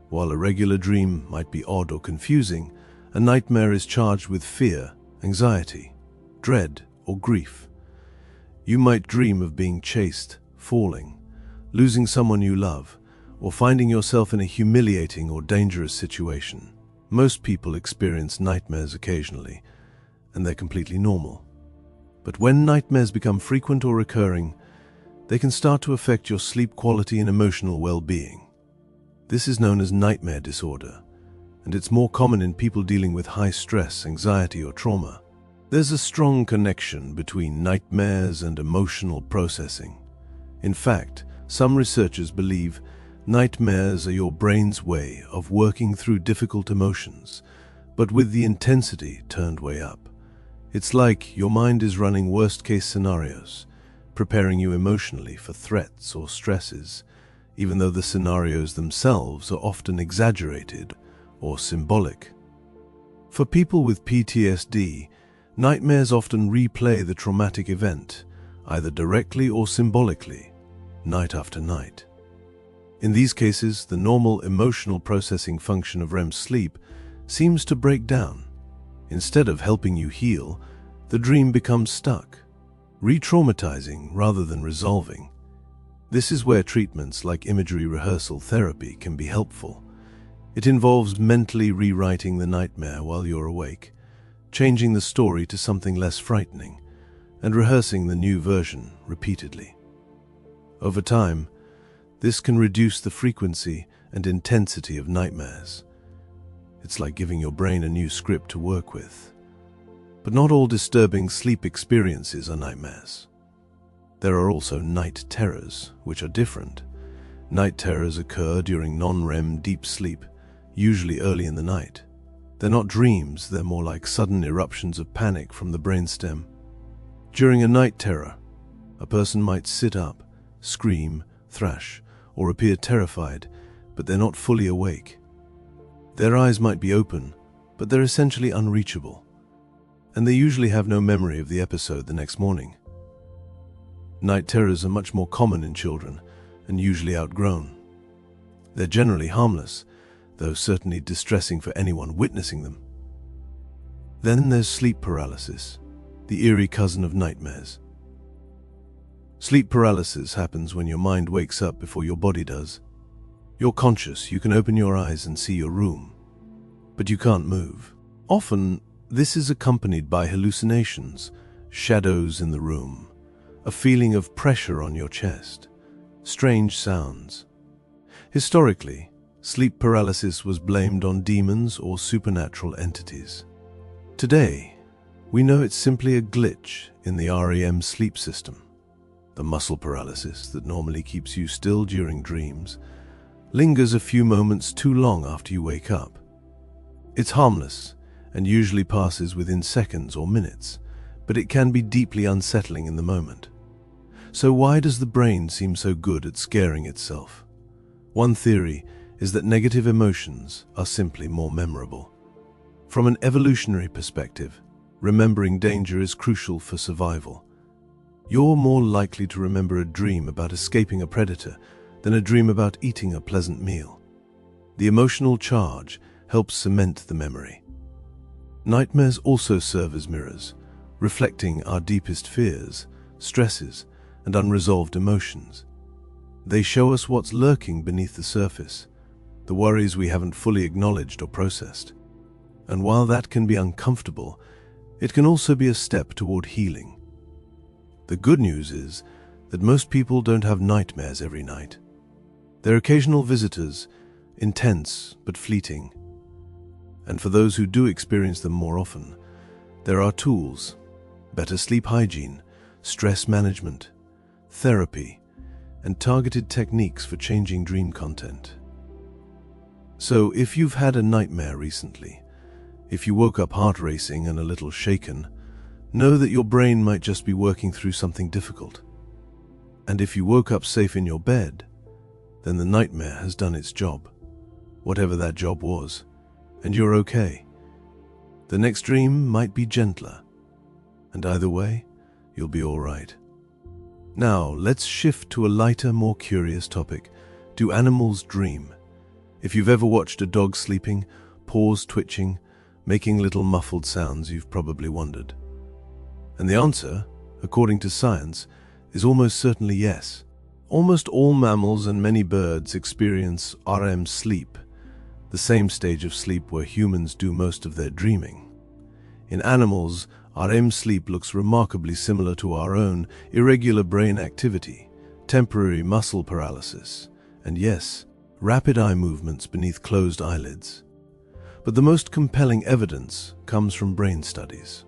While a regular dream might be odd or confusing, a nightmare is charged with fear, anxiety, dread, or grief. You might dream of being chased, falling, losing someone you love, or finding yourself in a humiliating or dangerous situation. Most people experience nightmares occasionally, and they're completely normal. But when nightmares become frequent or recurring, they can start to affect your sleep quality and emotional well-being. This is known as nightmare disorder, and it's more common in people dealing with high stress, anxiety, or trauma. There's a strong connection between nightmares and emotional processing. In fact, some researchers believe nightmares are your brain's way of working through difficult emotions, but with the intensity turned way up. It's like your mind is running worst-case scenarios, preparing you emotionally for threats or stresses, even though the scenarios themselves are often exaggerated or symbolic. For people with PTSD, nightmares often replay the traumatic event, either directly or symbolically, night after night. In these cases, the normal emotional processing function of REM sleep seems to break down. Instead of helping you heal, the dream becomes stuck, re-traumatizing rather than resolving. This is where treatments like imagery rehearsal therapy can be helpful. It involves mentally rewriting the nightmare while you're awake, changing the story to something less frightening, and rehearsing the new version repeatedly. Over time, this can reduce the frequency and intensity of nightmares. It's like giving your brain a new script to work with. But not all disturbing sleep experiences are nightmares. There are also night terrors, which are different. Night terrors occur during non-REM deep sleep, usually early in the night. They're not dreams, they're more like sudden eruptions of panic from the brainstem. During a night terror, a person might sit up, scream, thrash, or appear terrified, but they're not fully awake. Their eyes might be open, but they're essentially unreachable, and they usually have no memory of the episode the next morning. Night terrors are much more common in children and usually outgrown. They're generally harmless, though certainly distressing for anyone witnessing them. Then there's sleep paralysis, the eerie cousin of nightmares. Sleep paralysis happens when your mind wakes up before your body does. You're conscious, you can open your eyes and see your room, but you can't move. Often, this is accompanied by hallucinations, shadows in the room, a feeling of pressure on your chest, strange sounds. Historically, sleep paralysis was blamed on demons or supernatural entities. Today, we know it's simply a glitch in the REM sleep system. The muscle paralysis that normally keeps you still during dreams lingers a few moments too long after you wake up. It's harmless and usually passes within seconds or minutes, but it can be deeply unsettling in the moment. So why does the brain seem so good at scaring itself? One theory is that negative emotions are simply more memorable. From an evolutionary perspective, remembering danger is crucial for survival. You're more likely to remember a dream about escaping a predator than a dream about eating a pleasant meal. The emotional charge helps cement the memory. Nightmares also serve as mirrors, reflecting our deepest fears, stresses, and unresolved emotions. They show us what's lurking beneath the surface, the worries we haven't fully acknowledged or processed. And while that can be uncomfortable, it can also be a step toward healing. The good news is that most people don't have nightmares every night. They're occasional visitors, intense but fleeting. And for those who do experience them more often, there are tools, better sleep hygiene, stress management, therapy, and targeted techniques for changing dream content. So if you've had a nightmare recently, if you woke up heart racing and a little shaken, know that your brain might just be working through something difficult. And if you woke up safe in your bed, then the nightmare has done its job, whatever that job was, and you're okay. The next dream might be gentler, and either way, you'll be all right. Now, let's shift to a lighter, more curious topic. Do animals dream? If you've ever watched a dog sleeping, paws twitching, making little muffled sounds, you've probably wondered. And the answer, according to science, is almost certainly yes. Almost all mammals and many birds experience REM sleep, the same stage of sleep where humans do most of their dreaming. In animals, REM sleep looks remarkably similar to our own: irregular brain activity, temporary muscle paralysis, and yes, rapid eye movements beneath closed eyelids. But the most compelling evidence comes from brain studies.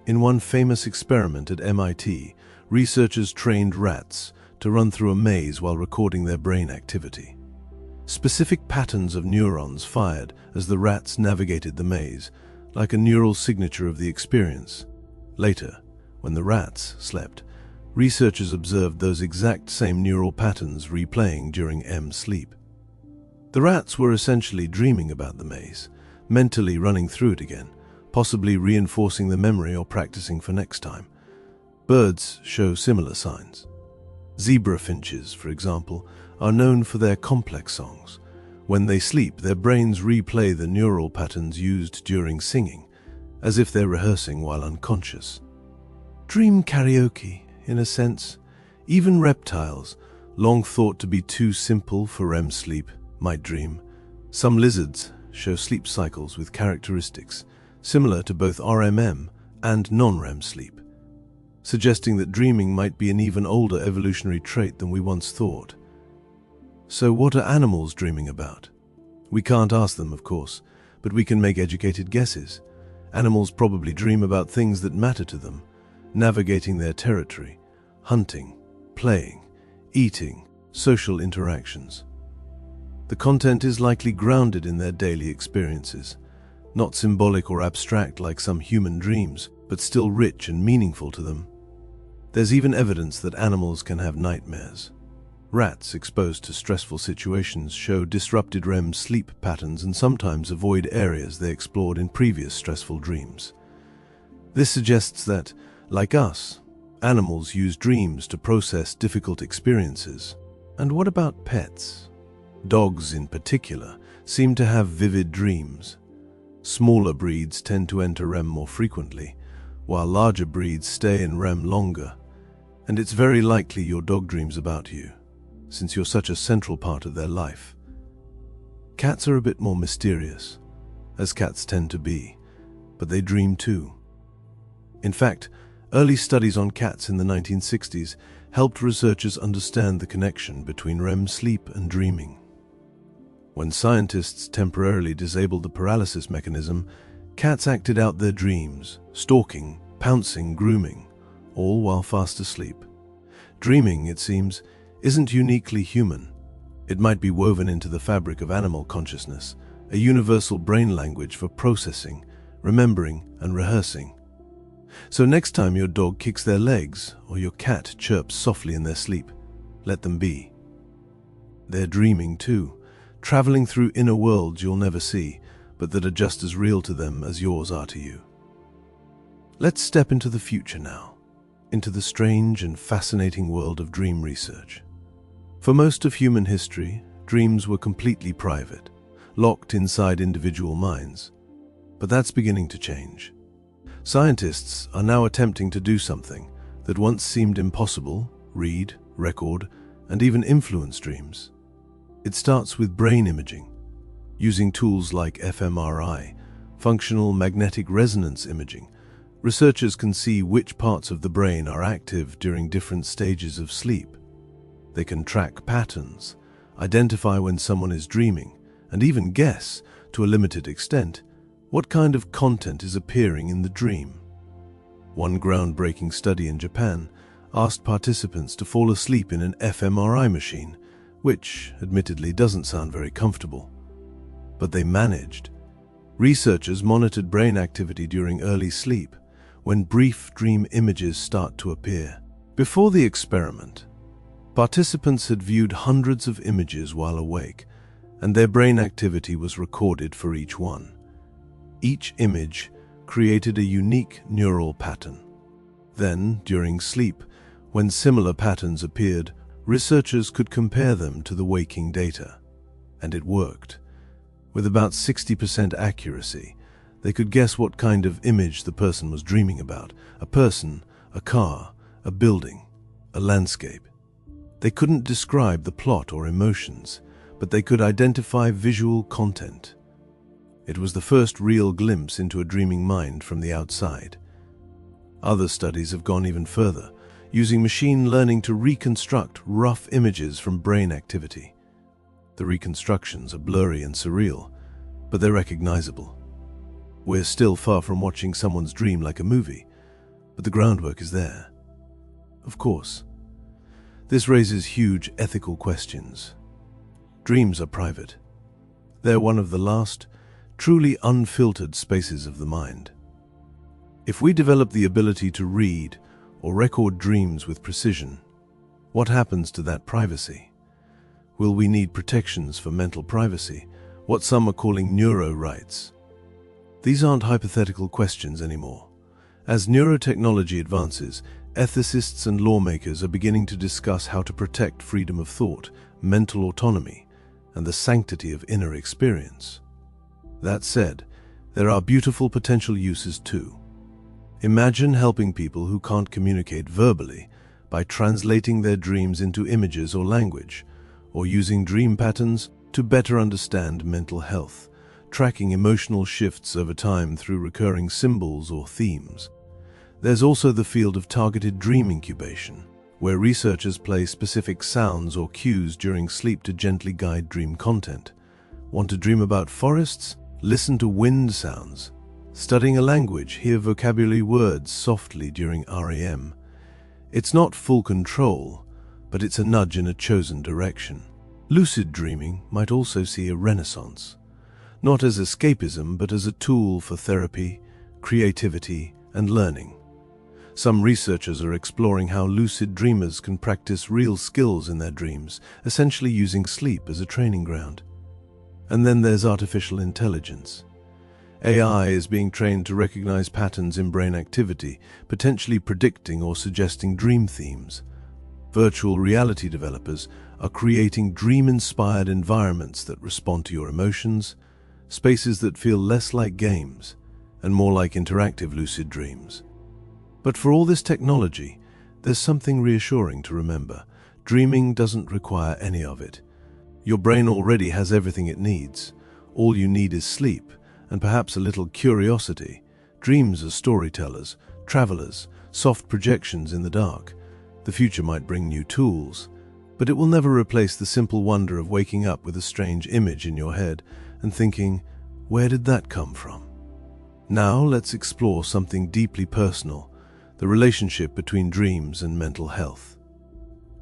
In one famous experiment at MIT, researchers trained rats to run through a maze while recording their brain activity. Specific patterns of neurons fired as the rats navigated the maze, like a neural signature of the experience. Later, when the rats slept, researchers observed those exact same neural patterns replaying during REM sleep. The rats were essentially dreaming about the maze, mentally running through it again, possibly reinforcing the memory or practicing for next time. Birds show similar signs. Zebra finches, for example, are known for their complex songs. When they sleep, their brains replay the neural patterns used during singing, as if they're rehearsing while unconscious. Dream karaoke, in a sense. Even reptiles, long thought to be too simple for REM sleep, might dream. Some lizards show sleep cycles with characteristics similar to both REM and non-REM sleep, suggesting that dreaming might be an even older evolutionary trait than we once thought. So what are animals dreaming about? We can't ask them, of course, but we can make educated guesses. Animals probably dream about things that matter to them, navigating their territory, hunting, playing, eating, social interactions. The content is likely grounded in their daily experiences, not symbolic or abstract like some human dreams, but still rich and meaningful to them. There's even evidence that animals can have nightmares. Rats exposed to stressful situations show disrupted REM sleep patterns and sometimes avoid areas they explored in previous stressful dreams. This suggests that, like us, animals use dreams to process difficult experiences. And what about pets? Dogs, in particular, seem to have vivid dreams. Smaller breeds tend to enter REM more frequently, while larger breeds stay in REM longer. And it's very likely your dog dreams about you, since you're such a central part of their life. Cats are a bit more mysterious, as cats tend to be, but they dream too. In fact, early studies on cats in the 1960s helped researchers understand the connection between REM sleep and dreaming. When scientists temporarily disabled the paralysis mechanism, cats acted out their dreams, stalking, pouncing, grooming, all while fast asleep. Dreaming, it seems, isn't uniquely human. It might be woven into the fabric of animal consciousness, a universal brain language for processing, remembering, and rehearsing. So next time your dog kicks their legs or your cat chirps softly in their sleep, let them be. They're dreaming too, traveling through inner worlds you'll never see, but that are just as real to them as yours are to you. Let's step into the future now, into the strange and fascinating world of dream research. For most of human history, dreams were completely private, locked inside individual minds. But that's beginning to change. Scientists are now attempting to do something that once seemed impossible: read, record, and even influence dreams. It starts with brain imaging. Using tools like fMRI, functional magnetic resonance imaging, researchers can see which parts of the brain are active during different stages of sleep. They can track patterns, identify when someone is dreaming, and even guess, to a limited extent, what kind of content is appearing in the dream. One groundbreaking study in Japan asked participants to fall asleep in an fMRI machine, which admittedly doesn't sound very comfortable. But they managed. Researchers monitored brain activity during early sleep, when brief dream images start to appear. Before the experiment, participants had viewed hundreds of images while awake, and their brain activity was recorded for each one. Each image created a unique neural pattern. Then, during sleep, when similar patterns appeared, researchers could compare them to the waking data. And it worked. With about 60% accuracy, they could guess what kind of image the person was dreaming about: a person, a car, a building, a landscape. They couldn't describe the plot or emotions, but they could identify visual content. It was the first real glimpse into a dreaming mind from the outside. Other studies have gone even further, using machine learning to reconstruct rough images from brain activity. The reconstructions are blurry and surreal, but they're recognizable. We're still far from watching someone's dream like a movie, but the groundwork is there. Of course, this raises huge ethical questions. Dreams are private. They're one of the last, truly unfiltered spaces of the mind. If we develop the ability to read or record dreams with precision, what happens to that privacy? Will we need protections for mental privacy, what some are calling neuro rights? These aren't hypothetical questions anymore. As neurotechnology advances, ethicists and lawmakers are beginning to discuss how to protect freedom of thought, mental autonomy, and the sanctity of inner experience. That said, there are beautiful potential uses too. Imagine helping people who can't communicate verbally by translating their dreams into images or language, or using dream patterns to better understand mental health, tracking emotional shifts over time through recurring symbols or themes. There's also the field of targeted dream incubation, where researchers play specific sounds or cues during sleep to gently guide dream content. Want to dream about forests? Listen to wind sounds. Studying a language, hear vocabulary words softly during REM. It's not full control, but it's a nudge in a chosen direction. Lucid dreaming might also see a renaissance, not as escapism, but as a tool for therapy, creativity, and learning. Some researchers are exploring how lucid dreamers can practice real skills in their dreams, essentially using sleep as a training ground. And then there's artificial intelligence. AI is being trained to recognize patterns in brain activity, potentially predicting or suggesting dream themes. Virtual reality developers are creating dream-inspired environments that respond to your emotions, spaces that feel less like games and more like interactive lucid dreams. But for all this technology, there's something reassuring to remember. Dreaming doesn't require any of it. Your brain already has everything it needs. All you need is sleep, and perhaps a little curiosity. Dreams are storytellers, travelers, soft projections in the dark. The future might bring new tools, but it will never replace the simple wonder of waking up with a strange image in your head and thinking, where did that come from? Now let's explore something deeply personal, the relationship between dreams and mental health.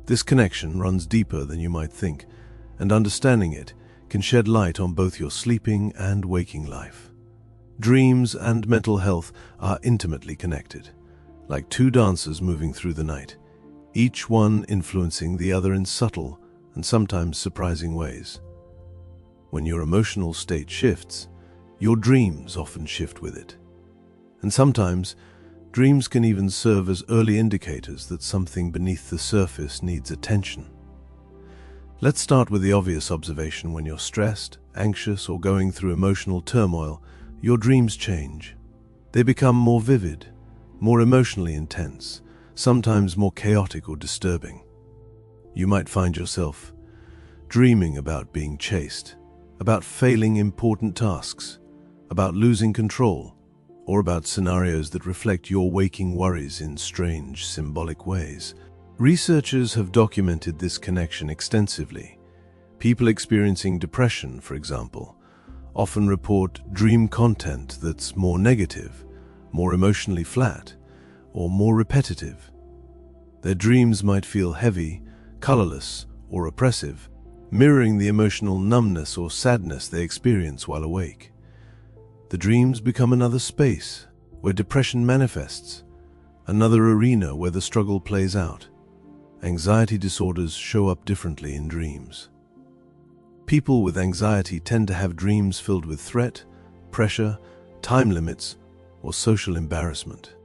This connection runs deeper than you might think, and understanding it can shed light on both your sleeping and waking life. Dreams and mental health are intimately connected, like two dancers moving through the night, each one influencing the other in subtle and sometimes surprising ways. When your emotional state shifts, your dreams often shift with it. And sometimes, dreams can even serve as early indicators that something beneath the surface needs attention. Let's start with the obvious observation. When you're stressed, anxious, or going through emotional turmoil, your dreams change. They become more vivid, more emotionally intense, sometimes more chaotic or disturbing. You might find yourself dreaming about being chased, about failing important tasks, about losing control, or about scenarios that reflect your waking worries in strange, symbolic ways. Researchers have documented this connection extensively. People experiencing depression, for example, often report dream content that's more negative, more emotionally flat, or more repetitive. Their dreams might feel heavy, colorless, or oppressive, mirroring the emotional numbness or sadness they experience while awake. The dreams become another space where depression manifests, another arena where the struggle plays out. Anxiety disorders show up differently in dreams. People with anxiety tend to have dreams filled with threat, pressure, time limits, or social embarrassment.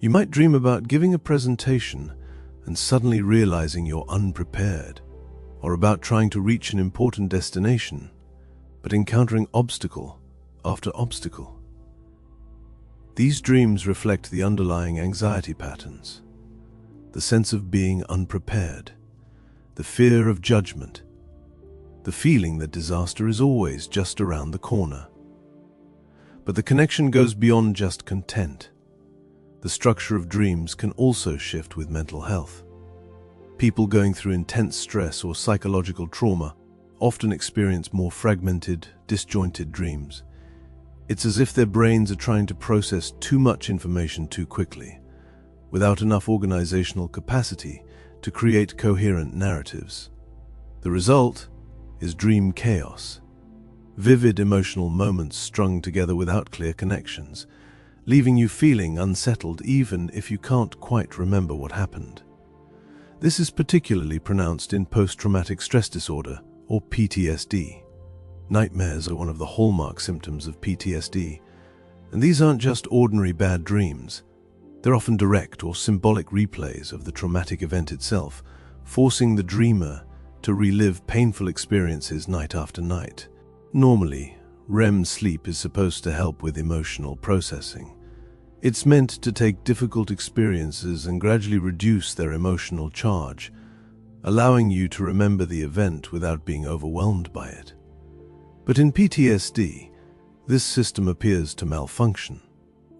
You might dream about giving a presentation and suddenly realizing you're unprepared, or about trying to reach an important destination, but encountering obstacle after obstacle. These dreams reflect the underlying anxiety patterns. The sense of being unprepared, the fear of judgment, the feeling that disaster is always just around the corner. But the connection goes beyond just content. The structure of dreams can also shift with mental health. People going through intense stress or psychological trauma often experience more fragmented, disjointed dreams. It's as if their brains are trying to process too much information too quickly, without enough organizational capacity to create coherent narratives. The result is dream chaos, vivid emotional moments strung together without clear connections, leaving you feeling unsettled even if you can't quite remember what happened. This is particularly pronounced in post-traumatic stress disorder, or PTSD. Nightmares are one of the hallmark symptoms of PTSD, and these aren't just ordinary bad dreams. They're often direct or symbolic replays of the traumatic event itself, forcing the dreamer to relive painful experiences night after night. Normally, REM sleep is supposed to help with emotional processing. It's meant to take difficult experiences and gradually reduce their emotional charge, allowing you to remember the event without being overwhelmed by it. But in PTSD, this system appears to malfunction.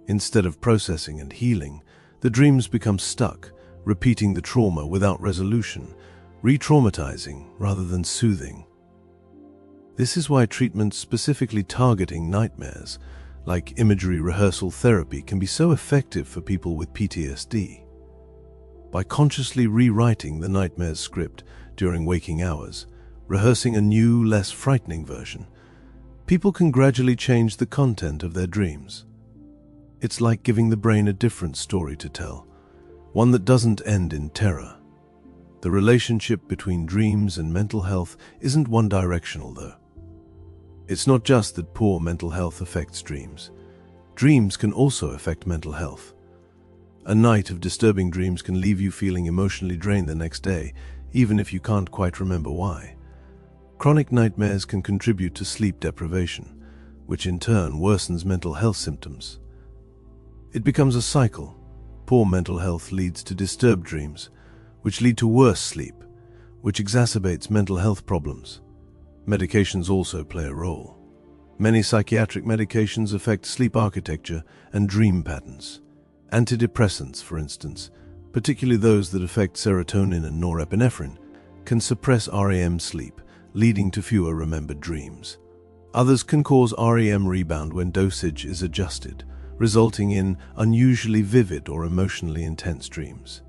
Instead of processing and healing, the dreams become stuck, repeating the trauma without resolution, re-traumatizing rather than soothing. This is why treatments specifically targeting nightmares, like imagery rehearsal therapy, can be so effective for people with PTSD. By consciously rewriting the nightmare's script during waking hours, rehearsing a new, less frightening version, people can gradually change the content of their dreams. It's like giving the brain a different story to tell, one that doesn't end in terror. The relationship between dreams and mental health isn't one-directional, though. It's not just that poor mental health affects dreams. Dreams can also affect mental health. A night of disturbing dreams can leave you feeling emotionally drained the next day, even if you can't quite remember why. Chronic nightmares can contribute to sleep deprivation, which in turn worsens mental health symptoms. It becomes a cycle. Poor mental health leads to disturbed dreams, which lead to worse sleep, which exacerbates mental health problems. Medications also play a role. Many psychiatric medications affect sleep architecture and dream patterns. Antidepressants, for instance, particularly those that affect serotonin and norepinephrine, can suppress REM sleep, leading to fewer remembered dreams. Others can cause REM rebound when dosage is adjusted, resulting in unusually vivid or emotionally intense dreams.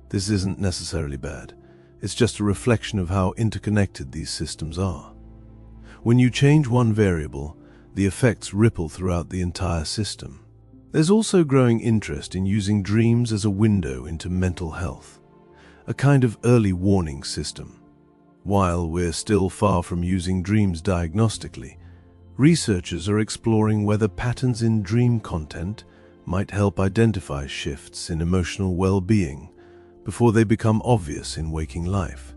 This isn't necessarily bad. It's just a reflection of how interconnected these systems are. When you change one variable, the effects ripple throughout the entire system. There's also growing interest in using dreams as a window into mental health, a kind of early warning system. While we're still far from using dreams diagnostically, researchers are exploring whether patterns in dream content might help identify shifts in emotional well-being before they become obvious in waking life.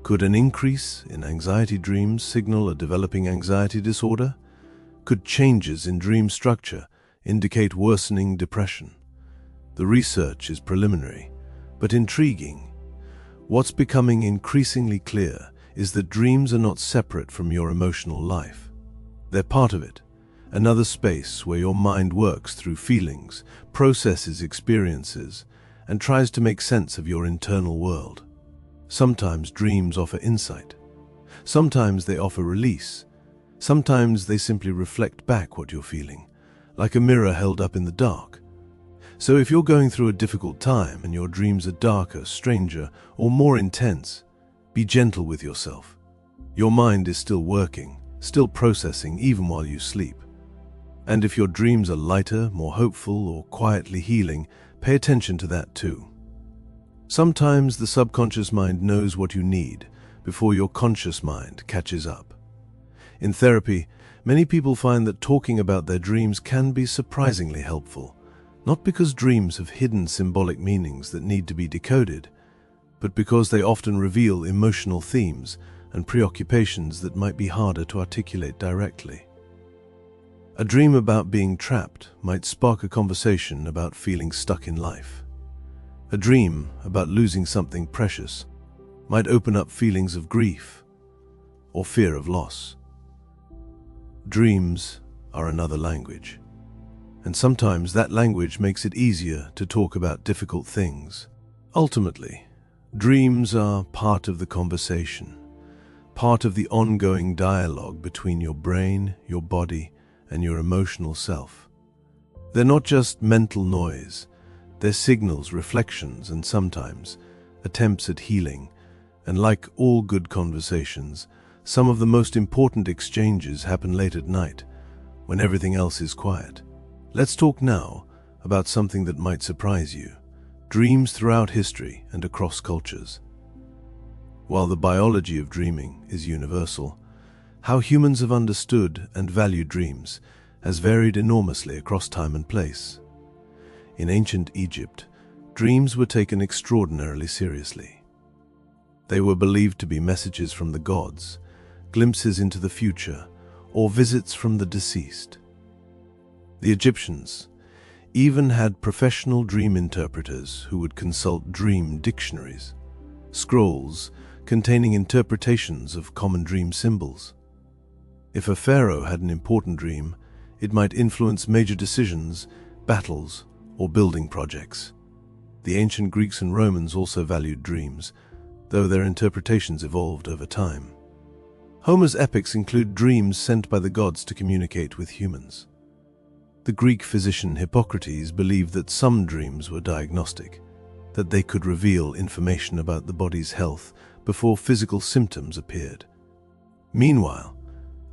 Could an increase in anxiety dreams signal a developing anxiety disorder? Could changes in dream structure indicate worsening depression? The research is preliminary, but intriguing. What's becoming increasingly clear is that dreams are not separate from your emotional life. They're part of it, another space where your mind works through feelings, processes experiences, and tries to make sense of your internal world. Sometimes dreams offer insight. Sometimes they offer release. Sometimes they simply reflect back what you're feeling, like a mirror held up in the dark. So if you're going through a difficult time and your dreams are darker, stranger, or more intense, be gentle with yourself. Your mind is still working, still processing even while you sleep. And if your dreams are lighter, more hopeful, or quietly healing, pay attention to that too. Sometimes the subconscious mind knows what you need before your conscious mind catches up. In therapy, many people find that talking about their dreams can be surprisingly helpful, not because dreams have hidden symbolic meanings that need to be decoded, but because they often reveal emotional themes and preoccupations that might be harder to articulate directly. A dream about being trapped might spark a conversation about feeling stuck in life. A dream about losing something precious might open up feelings of grief or fear of loss. Dreams are another language, and sometimes that language makes it easier to talk about difficult things. Ultimately, dreams are part of the conversation, part of the ongoing dialogue between your brain, your body, and your emotional self. They're not just mental noise, they're signals, reflections, and sometimes attempts at healing. And like all good conversations, some of the most important exchanges happen late at night, when everything else is quiet. Let's talk now about something that might surprise you: dreams throughout history and across cultures. While the biology of dreaming is universal, how humans have understood and valued dreams has varied enormously across time and place. In ancient Egypt, dreams were taken extraordinarily seriously. They were believed to be messages from the gods, glimpses into the future, or visits from the deceased. The Egyptians even had professional dream interpreters who would consult dream dictionaries, scrolls containing interpretations of common dream symbols. If a pharaoh had an important dream, it might influence major decisions, battles, or building projects. The ancient Greeks and Romans also valued dreams, though their interpretations evolved over time. Homer's epics include dreams sent by the gods to communicate with humans. The Greek physician Hippocrates believed that some dreams were diagnostic, that they could reveal information about the body's health before physical symptoms appeared. Meanwhile,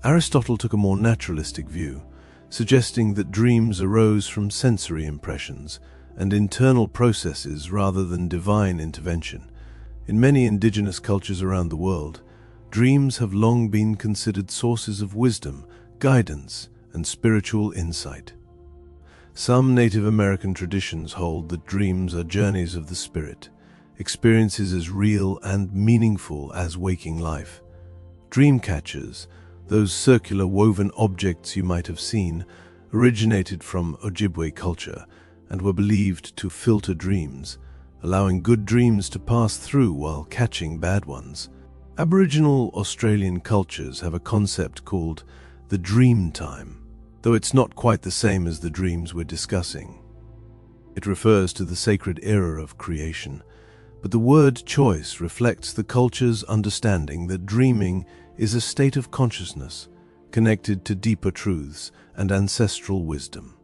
Aristotle took a more naturalistic view, suggesting that dreams arose from sensory impressions and internal processes rather than divine intervention. In many indigenous cultures around the world, dreams have long been considered sources of wisdom, guidance, and spiritual insight. Some Native American traditions hold that dreams are journeys of the spirit, experiences as real and meaningful as waking life. Dream catchers, those circular woven objects you might have seen, originated from Ojibwe culture and were believed to filter dreams, allowing good dreams to pass through while catching bad ones. Aboriginal Australian cultures have a concept called the dream time, though it's not quite the same as the dreams we're discussing. It refers to the sacred era of creation, but the word choice reflects the culture's understanding that dreaming is a state of consciousness connected to deeper truths and ancestral wisdom.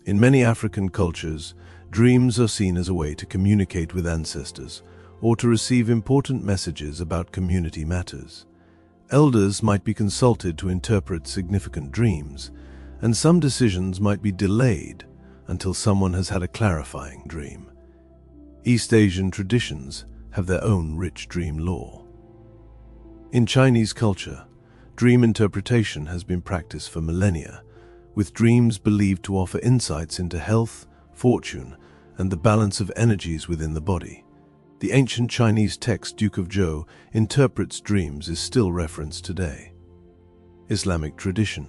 In many African cultures, dreams are seen as a way to communicate with ancestors or to receive important messages about community matters. Elders might be consulted to interpret significant dreams, and some decisions might be delayed until someone has had a clarifying dream. East Asian traditions have their own rich dream lore. In Chinese culture, dream interpretation has been practiced for millennia, with dreams believed to offer insights into health, fortune, and the balance of energies within the body. The ancient Chinese text Duke of Zhou interprets dreams is still referenced today. Islamic tradition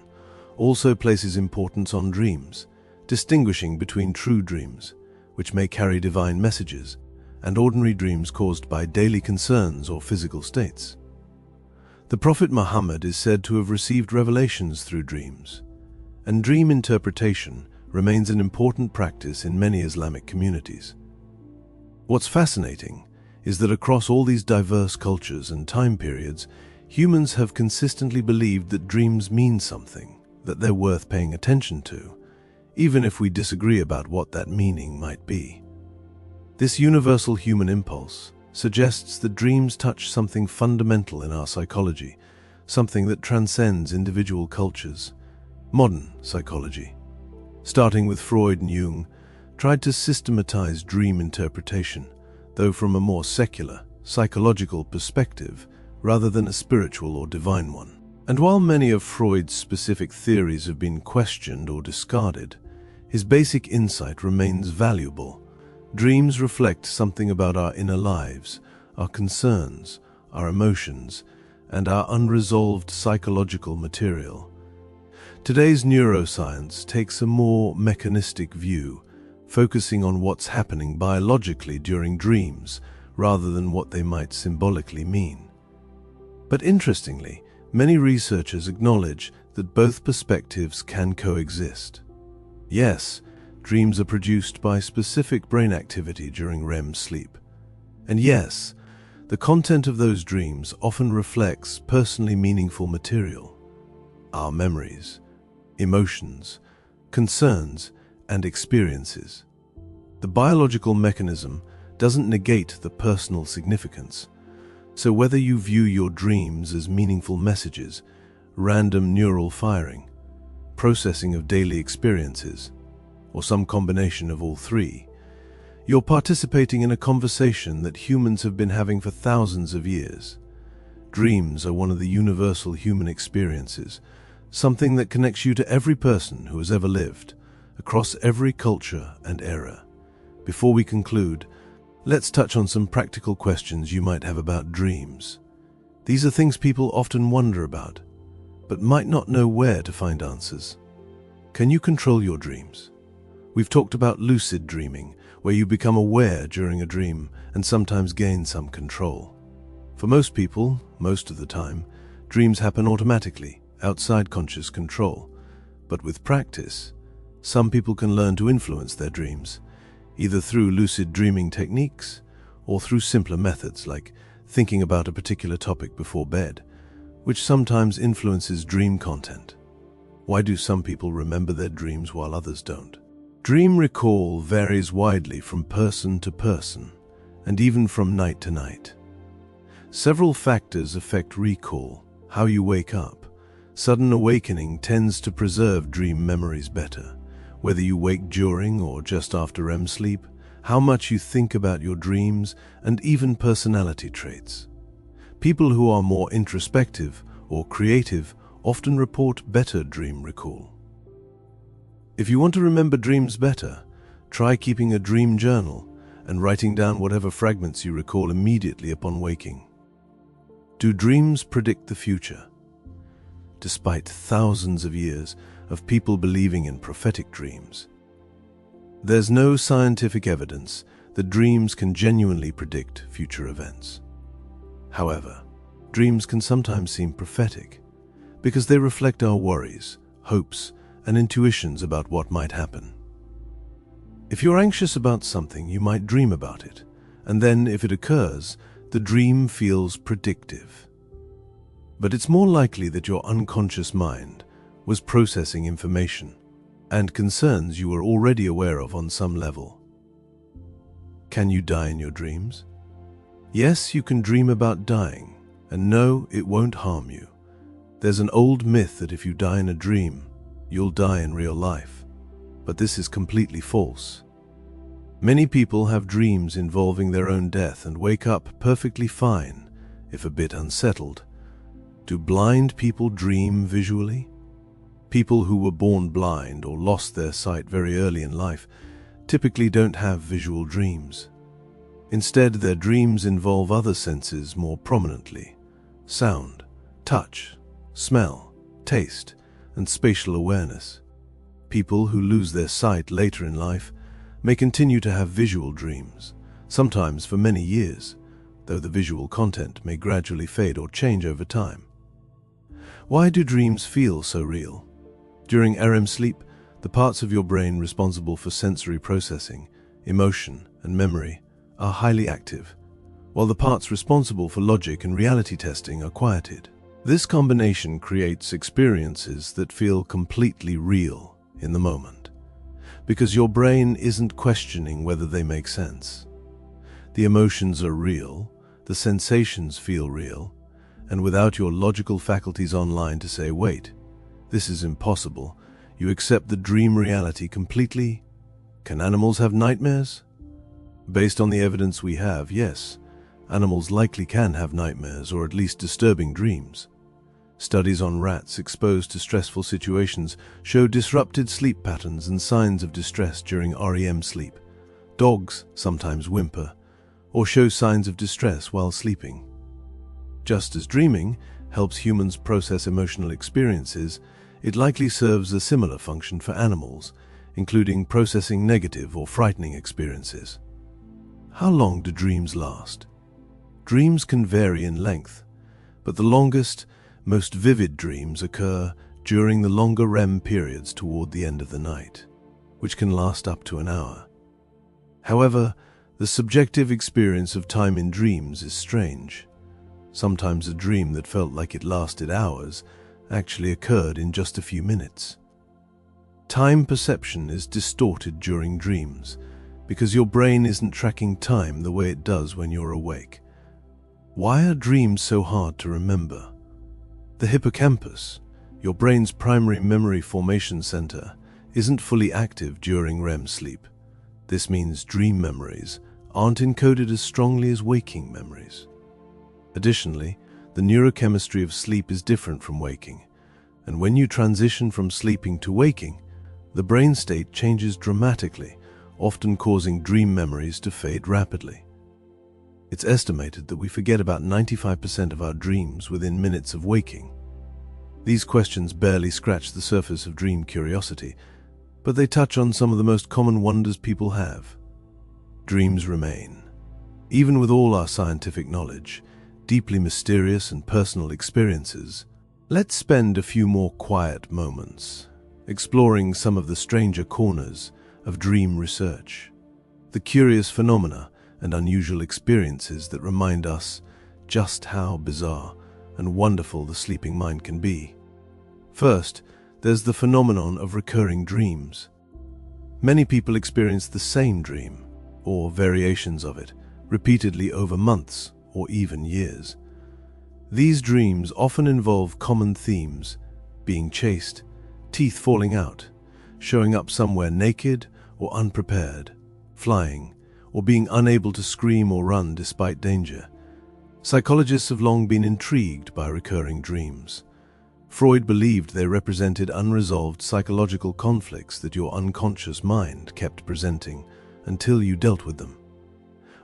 also places importance on dreams, distinguishing between true dreams, which may carry divine messages, and ordinary dreams caused by daily concerns or physical states. The Prophet Muhammad is said to have received revelations through dreams, and dream interpretation remains an important practice in many Islamic communities. What's fascinating is that across all these diverse cultures and time periods, humans have consistently believed that dreams mean something, that they're worth paying attention to, even if we disagree about what that meaning might be. This universal human impulse suggests that dreams touch something fundamental in our psychology, something that transcends individual cultures. Modern psychology, starting with Freud and Jung, tried to systematize dream interpretation, though from a more secular, psychological perspective rather than a spiritual or divine one. And while many of Freud's specific theories have been questioned or discarded, his basic insight remains valuable. Dreams reflect something about our inner lives, our concerns, our emotions, and our unresolved psychological material. Today's neuroscience takes a more mechanistic view, focusing on what's happening biologically during dreams rather than what they might symbolically mean. But interestingly, many researchers acknowledge that both perspectives can coexist. Yes, dreams are produced by specific brain activity during REM sleep. And yes, The content of those dreams often reflects personally meaningful material, our memories, emotions, concerns, and experiences. The biological mechanism doesn't negate the personal significance, so whether you view your dreams as meaningful messages, random neural firing, processing of daily experiences, or some combination of all three, you're participating in a conversation that humans have been having for thousands of years. Dreams are one of the universal human experiences, something that connects you to every person who has ever lived, across every culture and era. Before we conclude, let's touch on some practical questions you might have about dreams. These are things people often wonder about, but might not know where to find answers. Can you control your dreams? We've talked about lucid dreaming, where you become aware during a dream and sometimes gain some control. For most people, most of the time, dreams happen automatically, outside conscious control. But with practice, some people can learn to influence their dreams, either through lucid dreaming techniques or through simpler methods like thinking about a particular topic before bed, which sometimes influences dream content. Why do some people remember their dreams while others don't? Dream recall varies widely from person to person, and even from night to night. Several factors affect recall: how you wake up. Sudden awakening tends to preserve dream memories better. Whether you wake during or just after REM sleep, how much you think about your dreams, and even personality traits. People who are more introspective or creative often report better dream recall. If you want to remember dreams better, try keeping a dream journal and writing down whatever fragments you recall immediately upon waking. Do dreams predict the future? Despite thousands of years of people believing in prophetic dreams, there's no scientific evidence that dreams can genuinely predict future events. However, dreams can sometimes seem prophetic because they reflect our worries, hopes, and intuitions about what might happen. If you're anxious about something, you might dream about it, and then, if it occurs, the dream feels predictive. But it's more likely that your unconscious mind was processing information and concerns you were already aware of on some level. Can you die in your dreams? Yes, you can dream about dying, and no, it won't harm you. There's an old myth that if you die in a dream, you'll die in real life, but this is completely false. Many people have dreams involving their own death and wake up perfectly fine, if a bit unsettled. Do blind people dream visually? People who were born blind or lost their sight very early in life typically don't have visual dreams. Instead, their dreams involve other senses more prominently: sound, touch, smell, taste, and spatial awareness. People who lose their sight later in life may continue to have visual dreams, sometimes for many years, though the visual content may gradually fade or change over time. Why do dreams feel so real? During REM sleep, the parts of your brain responsible for sensory processing, emotion, and memory are highly active, while the parts responsible for logic and reality testing are quieted. This combination creates experiences that feel completely real in the moment, because your brain isn't questioning whether they make sense. The emotions are real, the sensations feel real, and without your logical faculties online to say, wait, this is impossible, you accept the dream reality completely. Can animals have nightmares? Based on the evidence we have, yes, animals likely can have nightmares or at least disturbing dreams. Studies on rats exposed to stressful situations show disrupted sleep patterns and signs of distress during REM sleep. Dogs sometimes whimper or show signs of distress while sleeping. Just as dreaming helps humans process emotional experiences, it likely serves a similar function for animals, including processing negative or frightening experiences. How long do dreams last? Dreams can vary in length, but the longest, most vivid dreams occur during the longer REM periods toward the end of the night, which can last up to an hour. However, The subjective experience of time in dreams is strange. Sometimes a dream that felt like it lasted hours actually occurred in just a few minutes. Time perception is distorted during dreams because your brain isn't tracking time the way it does when you're awake. Why are dreams so hard to remember? The hippocampus, your brain's primary memory formation center, isn't fully active during REM sleep. This means dream memories aren't encoded as strongly as waking memories. Additionally, the neurochemistry of sleep is different from waking, and when you transition from sleeping to waking, the brain state changes dramatically, often causing dream memories to fade rapidly. It's estimated that we forget about 95% of our dreams within minutes of waking. These questions barely scratch the surface of dream curiosity, but they touch on some of the most common wonders people have. Dreams remain, even with all our scientific knowledge, deeply mysterious and personal experiences. Let's spend a few more quiet moments exploring some of the stranger corners of dream research, the curious phenomena and unusual experiences that remind us just how bizarre and wonderful the sleeping mind can be. First, there's the phenomenon of recurring dreams. Many people experience the same dream, or variations of it, repeatedly over months or even years. These dreams often involve common themes: being chased, teeth falling out, showing up somewhere naked or unprepared, flying, or being unable to scream or run despite danger. Psychologists have long been intrigued by recurring dreams. Freud believed they represented unresolved psychological conflicts that your unconscious mind kept presenting until you dealt with them.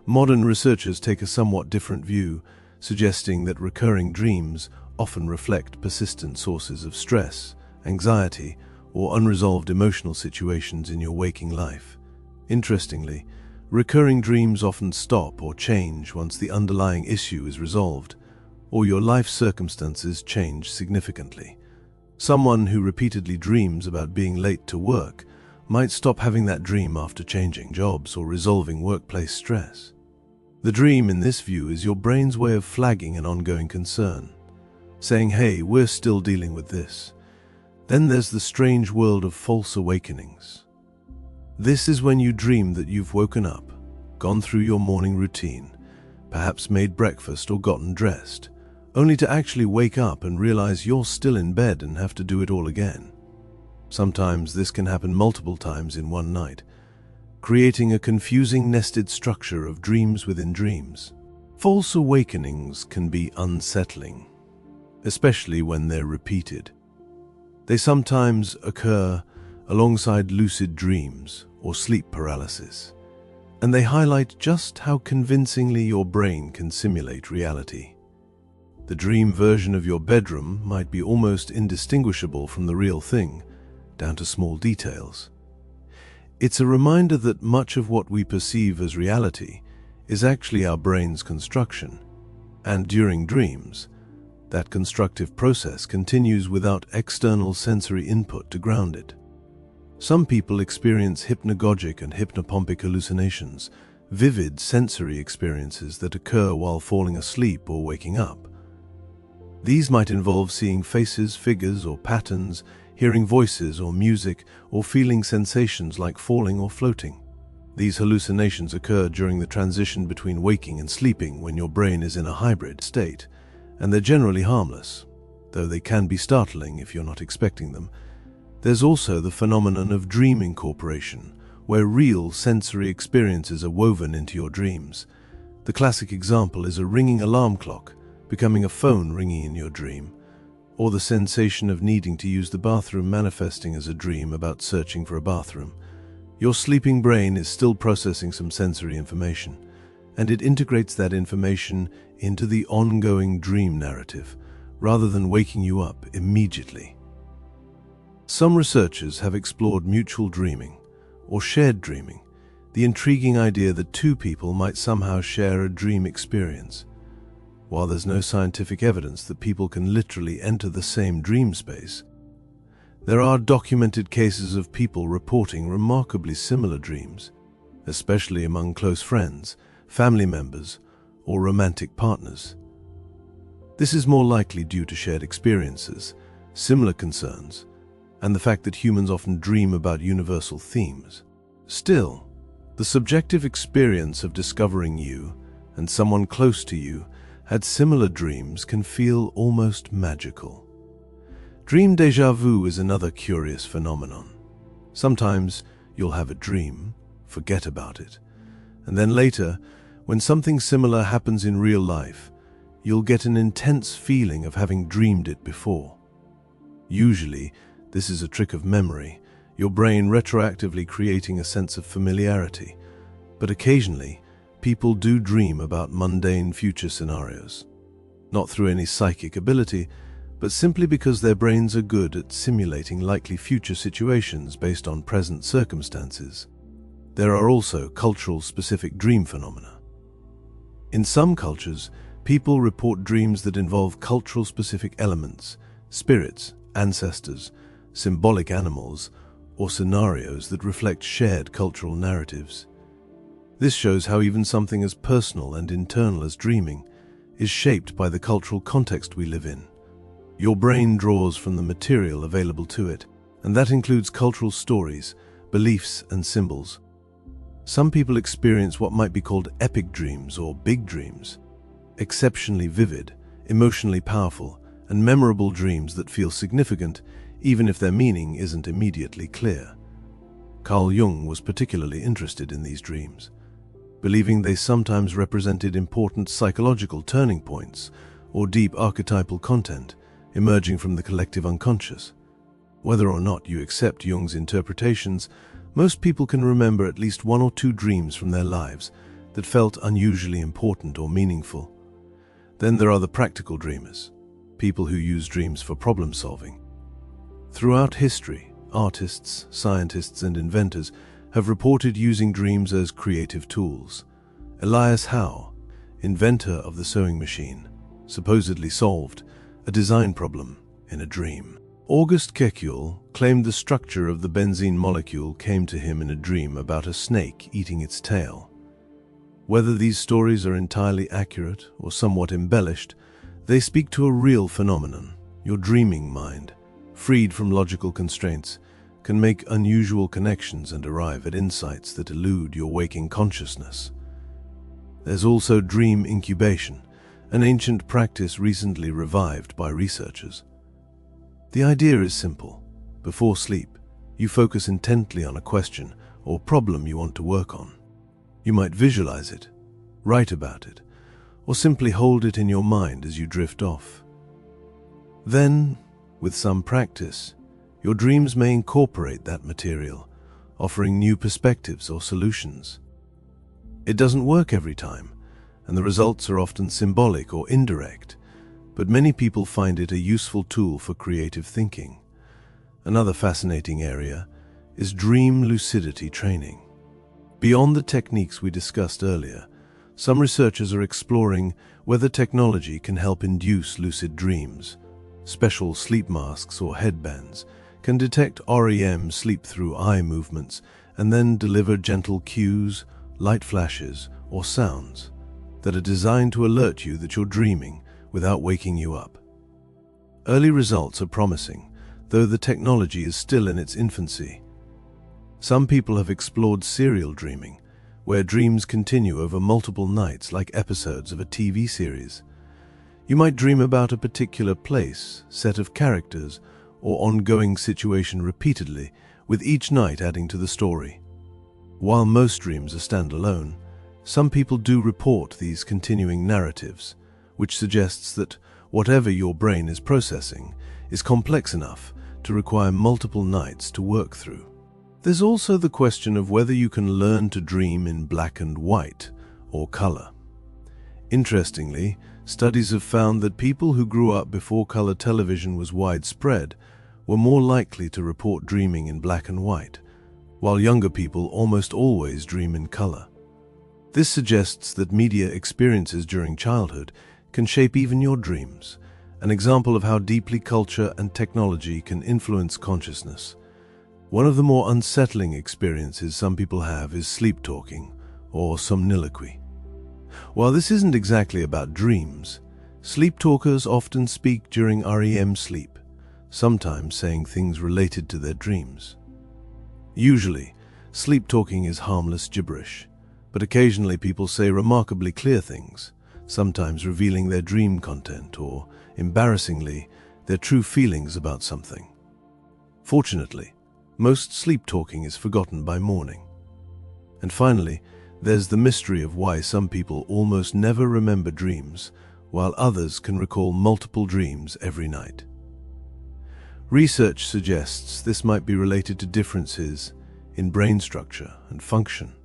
Modern researchers take a somewhat different view, suggesting that recurring dreams often reflect persistent sources of stress, anxiety, or unresolved emotional situations in your waking life. Interestingly, recurring dreams often stop or change once the underlying issue is resolved, or your life circumstances change significantly. Someone who repeatedly dreams about being late to work might stop having that dream after changing jobs or resolving workplace stress. The dream in this view is your brain's way of flagging an ongoing concern, saying, "Hey, we're still dealing with this." Then there's the strange world of false awakenings. This is when you dream that you've woken up, gone through your morning routine, perhaps made breakfast or gotten dressed, only to actually wake up and realize you're still in bed and have to do it all again. Sometimes this can happen multiple times in one night, creating a confusing nested structure of dreams within dreams. False awakenings can be unsettling, especially when they're repeated. They sometimes occur alongside lucid dreams or sleep paralysis, and they highlight just how convincingly your brain can simulate reality. The dream version of your bedroom might be almost indistinguishable from the real thing, down to small details. It's a reminder that much of what we perceive as reality is actually our brain's construction, and during dreams, that constructive process continues without external sensory input to ground it. Some people experience hypnagogic and hypnopompic hallucinations, vivid sensory experiences that occur while falling asleep or waking up. These might involve seeing faces, figures, or patterns, hearing voices or music, or feeling sensations like falling or floating. These hallucinations occur during the transition between waking and sleeping when your brain is in a hybrid state, and they're generally harmless, though they can be startling if you're not expecting them. There's also the phenomenon of dream incorporation, where real sensory experiences are woven into your dreams. The classic example is a ringing alarm clock becoming a phone ringing in your dream, or the sensation of needing to use the bathroom manifesting as a dream about searching for a bathroom. Your sleeping brain is still processing some sensory information, and it integrates that information into the ongoing dream narrative, rather than waking you up immediately. Some researchers have explored mutual dreaming, or shared dreaming, the intriguing idea that two people might somehow share a dream experience. While there's no scientific evidence that people can literally enter the same dream space, there are documented cases of people reporting remarkably similar dreams. especially among close friends, family members, or romantic partners. This is more likely due to shared experiences, similar concerns, and the fact that humans often dream about universal themes. Still, the subjective experience of discovering you and someone close to you had similar dreams can feel almost magical. Dream déjà vu is another curious phenomenon. Sometimes you'll have a dream, forget about it, and then later, when something similar happens in real life, you'll get an intense feeling of having dreamed it before. Usually, this is a trick of memory, your brain retroactively creating a sense of familiarity, but occasionally, people do dream about mundane future scenarios. Not through any psychic ability, but simply because their brains are good at simulating likely future situations based on present circumstances. There are also cultural-specific dream phenomena. In some cultures, people report dreams that involve cultural-specific elements, spirits, ancestors, symbolic animals, or scenarios that reflect shared cultural narratives. This shows how even something as personal and internal as dreaming is shaped by the cultural context we live in. Your brain draws from the material available to it, and that includes cultural stories, beliefs, and symbols. Some people experience what might be called epic dreams or big dreams, exceptionally vivid, emotionally powerful, and memorable dreams that feel significant even if their meaning isn't immediately clear. Carl Jung was particularly interested in these dreams, believing they sometimes represented important psychological turning points or deep archetypal content emerging from the collective unconscious. Whether or not you accept Jung's interpretations, most people can remember at least one or two dreams from their lives that felt unusually important or meaningful. Then there are the practical dreamers, people who use dreams for problem solving. Throughout history, artists, scientists, and inventors have reported using dreams as creative tools. Elias Howe, inventor of the sewing machine, supposedly solved a design problem in a dream. August Kekulé claimed the structure of the benzene molecule came to him in a dream about a snake eating its tail. Whether these stories are entirely accurate or somewhat embellished, they speak to a real phenomenon. Your dreaming mind, freed from logical constraints, can make unusual connections and arrive at insights that elude your waking consciousness. There's also dream incubation, an ancient practice recently revived by researchers. The idea is simple. Before sleep, you focus intently on a question or problem you want to work on. You might visualize it, write about it, or simply hold it in your mind as you drift off. Then, with some practice, your dreams may incorporate that material, offering new perspectives or solutions. It doesn't work every time, and the results are often symbolic or indirect, but many people find it a useful tool for creative thinking. Another fascinating area is dream lucidity training. Beyond the techniques we discussed earlier, some researchers are exploring whether technology can help induce lucid dreams. Special sleep masks or headbands can detect REM sleep-through eye movements and then deliver gentle cues, light flashes, or sounds that are designed to alert you that you're dreaming without waking you up. Early results are promising, though the technology is still in its infancy. Some people have explored serial dreaming, where dreams continue over multiple nights like episodes of a TV series. You might dream about a particular place, set of characters, or ongoing situation repeatedly, with each night adding to the story. While most dreams are standalone, some people do report these continuing narratives, which suggests that whatever your brain is processing is complex enough to require multiple nights to work through. There's also the question of whether you can learn to dream in black and white or color. Interestingly, studies have found that people who grew up before color television was widespread were more likely to report dreaming in black and white, while younger people almost always dream in color. This suggests that media experiences during childhood can shape even your dreams, an example of how deeply culture and technology can influence consciousness. One of the more unsettling experiences some people have is sleep talking, or somniloquy. While this isn't exactly about dreams, sleep talkers often speak during REM sleep, sometimes saying things related to their dreams. Usually, sleep talking is harmless gibberish, but occasionally people say remarkably clear things, sometimes revealing their dream content or, embarrassingly, their true feelings about something. Fortunately, most sleep talking is forgotten by morning. And finally, there's the mystery of why some people almost never remember dreams, while others can recall multiple dreams every night. Research suggests this might be related to differences in brain structure and function,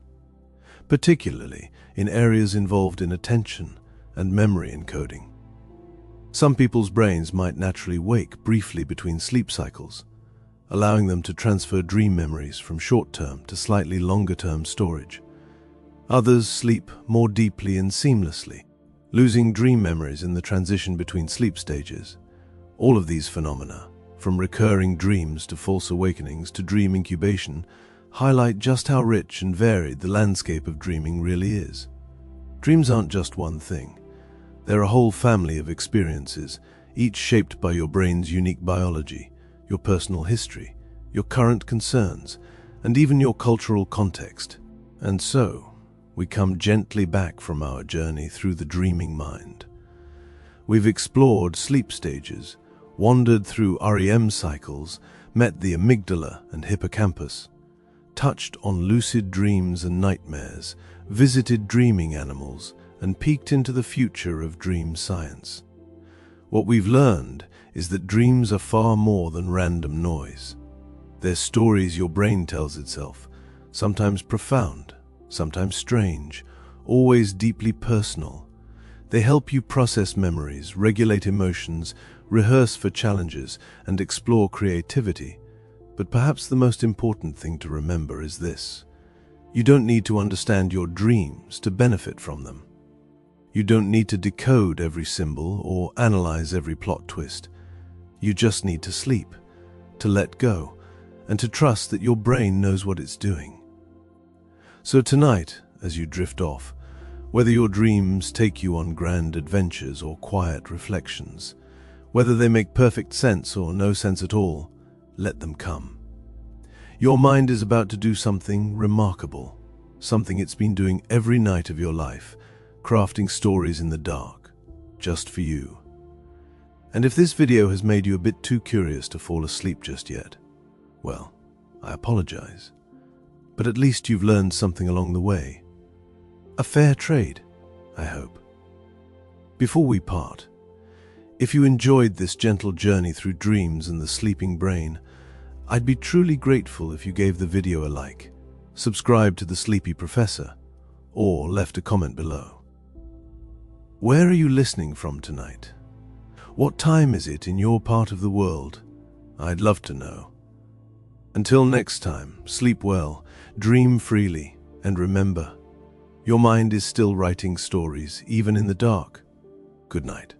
particularly in areas involved in attention and memory encoding. Some people's brains might naturally wake briefly between sleep cycles, allowing them to transfer dream memories from short-term to slightly longer-term storage. Others sleep more deeply and seamlessly, losing dream memories in the transition between sleep stages. All of these phenomena, from recurring dreams to false awakenings to dream incubation, highlight just how rich and varied the landscape of dreaming really is. Dreams aren't just one thing. They're a whole family of experiences, each shaped by your brain's unique biology, your personal history, your current concerns, and even your cultural context. And so, we come gently back from our journey through the dreaming mind. We've explored sleep stages, wandered through REM cycles, met the amygdala and hippocampus, touched on lucid dreams and nightmares, visited dreaming animals, and peeked into the future of dream science. What we've learned is that dreams are far more than random noise. They're stories your brain tells itself, sometimes profound, sometimes strange, always deeply personal. They help you process memories, regulate emotions, rehearse for challenges, and explore creativity. But perhaps the most important thing to remember is this: you don't need to understand your dreams to benefit from them. You don't need to decode every symbol or analyze every plot twist. You just need to sleep, to let go, and to trust that your brain knows what it's doing. So tonight, as you drift off, whether your dreams take you on grand adventures or quiet reflections, whether they make perfect sense or no sense at all, let them come. Your mind is about to do something remarkable, something it's been doing every night of your life, crafting stories in the dark, just for you. And if this video has made you a bit too curious to fall asleep just yet, well, I apologize. But at least you've learned something along the way. A fair trade, I hope. Before we part, if you enjoyed this gentle journey through dreams and the sleeping brain, I'd be truly grateful if you gave the video a like, subscribed to The Sleepy Professor, or left a comment below. Where are you listening from tonight? What time is it in your part of the world? I'd love to know. Until next time, sleep well, dream freely, and remember, your mind is still writing stories, even in the dark. Good night.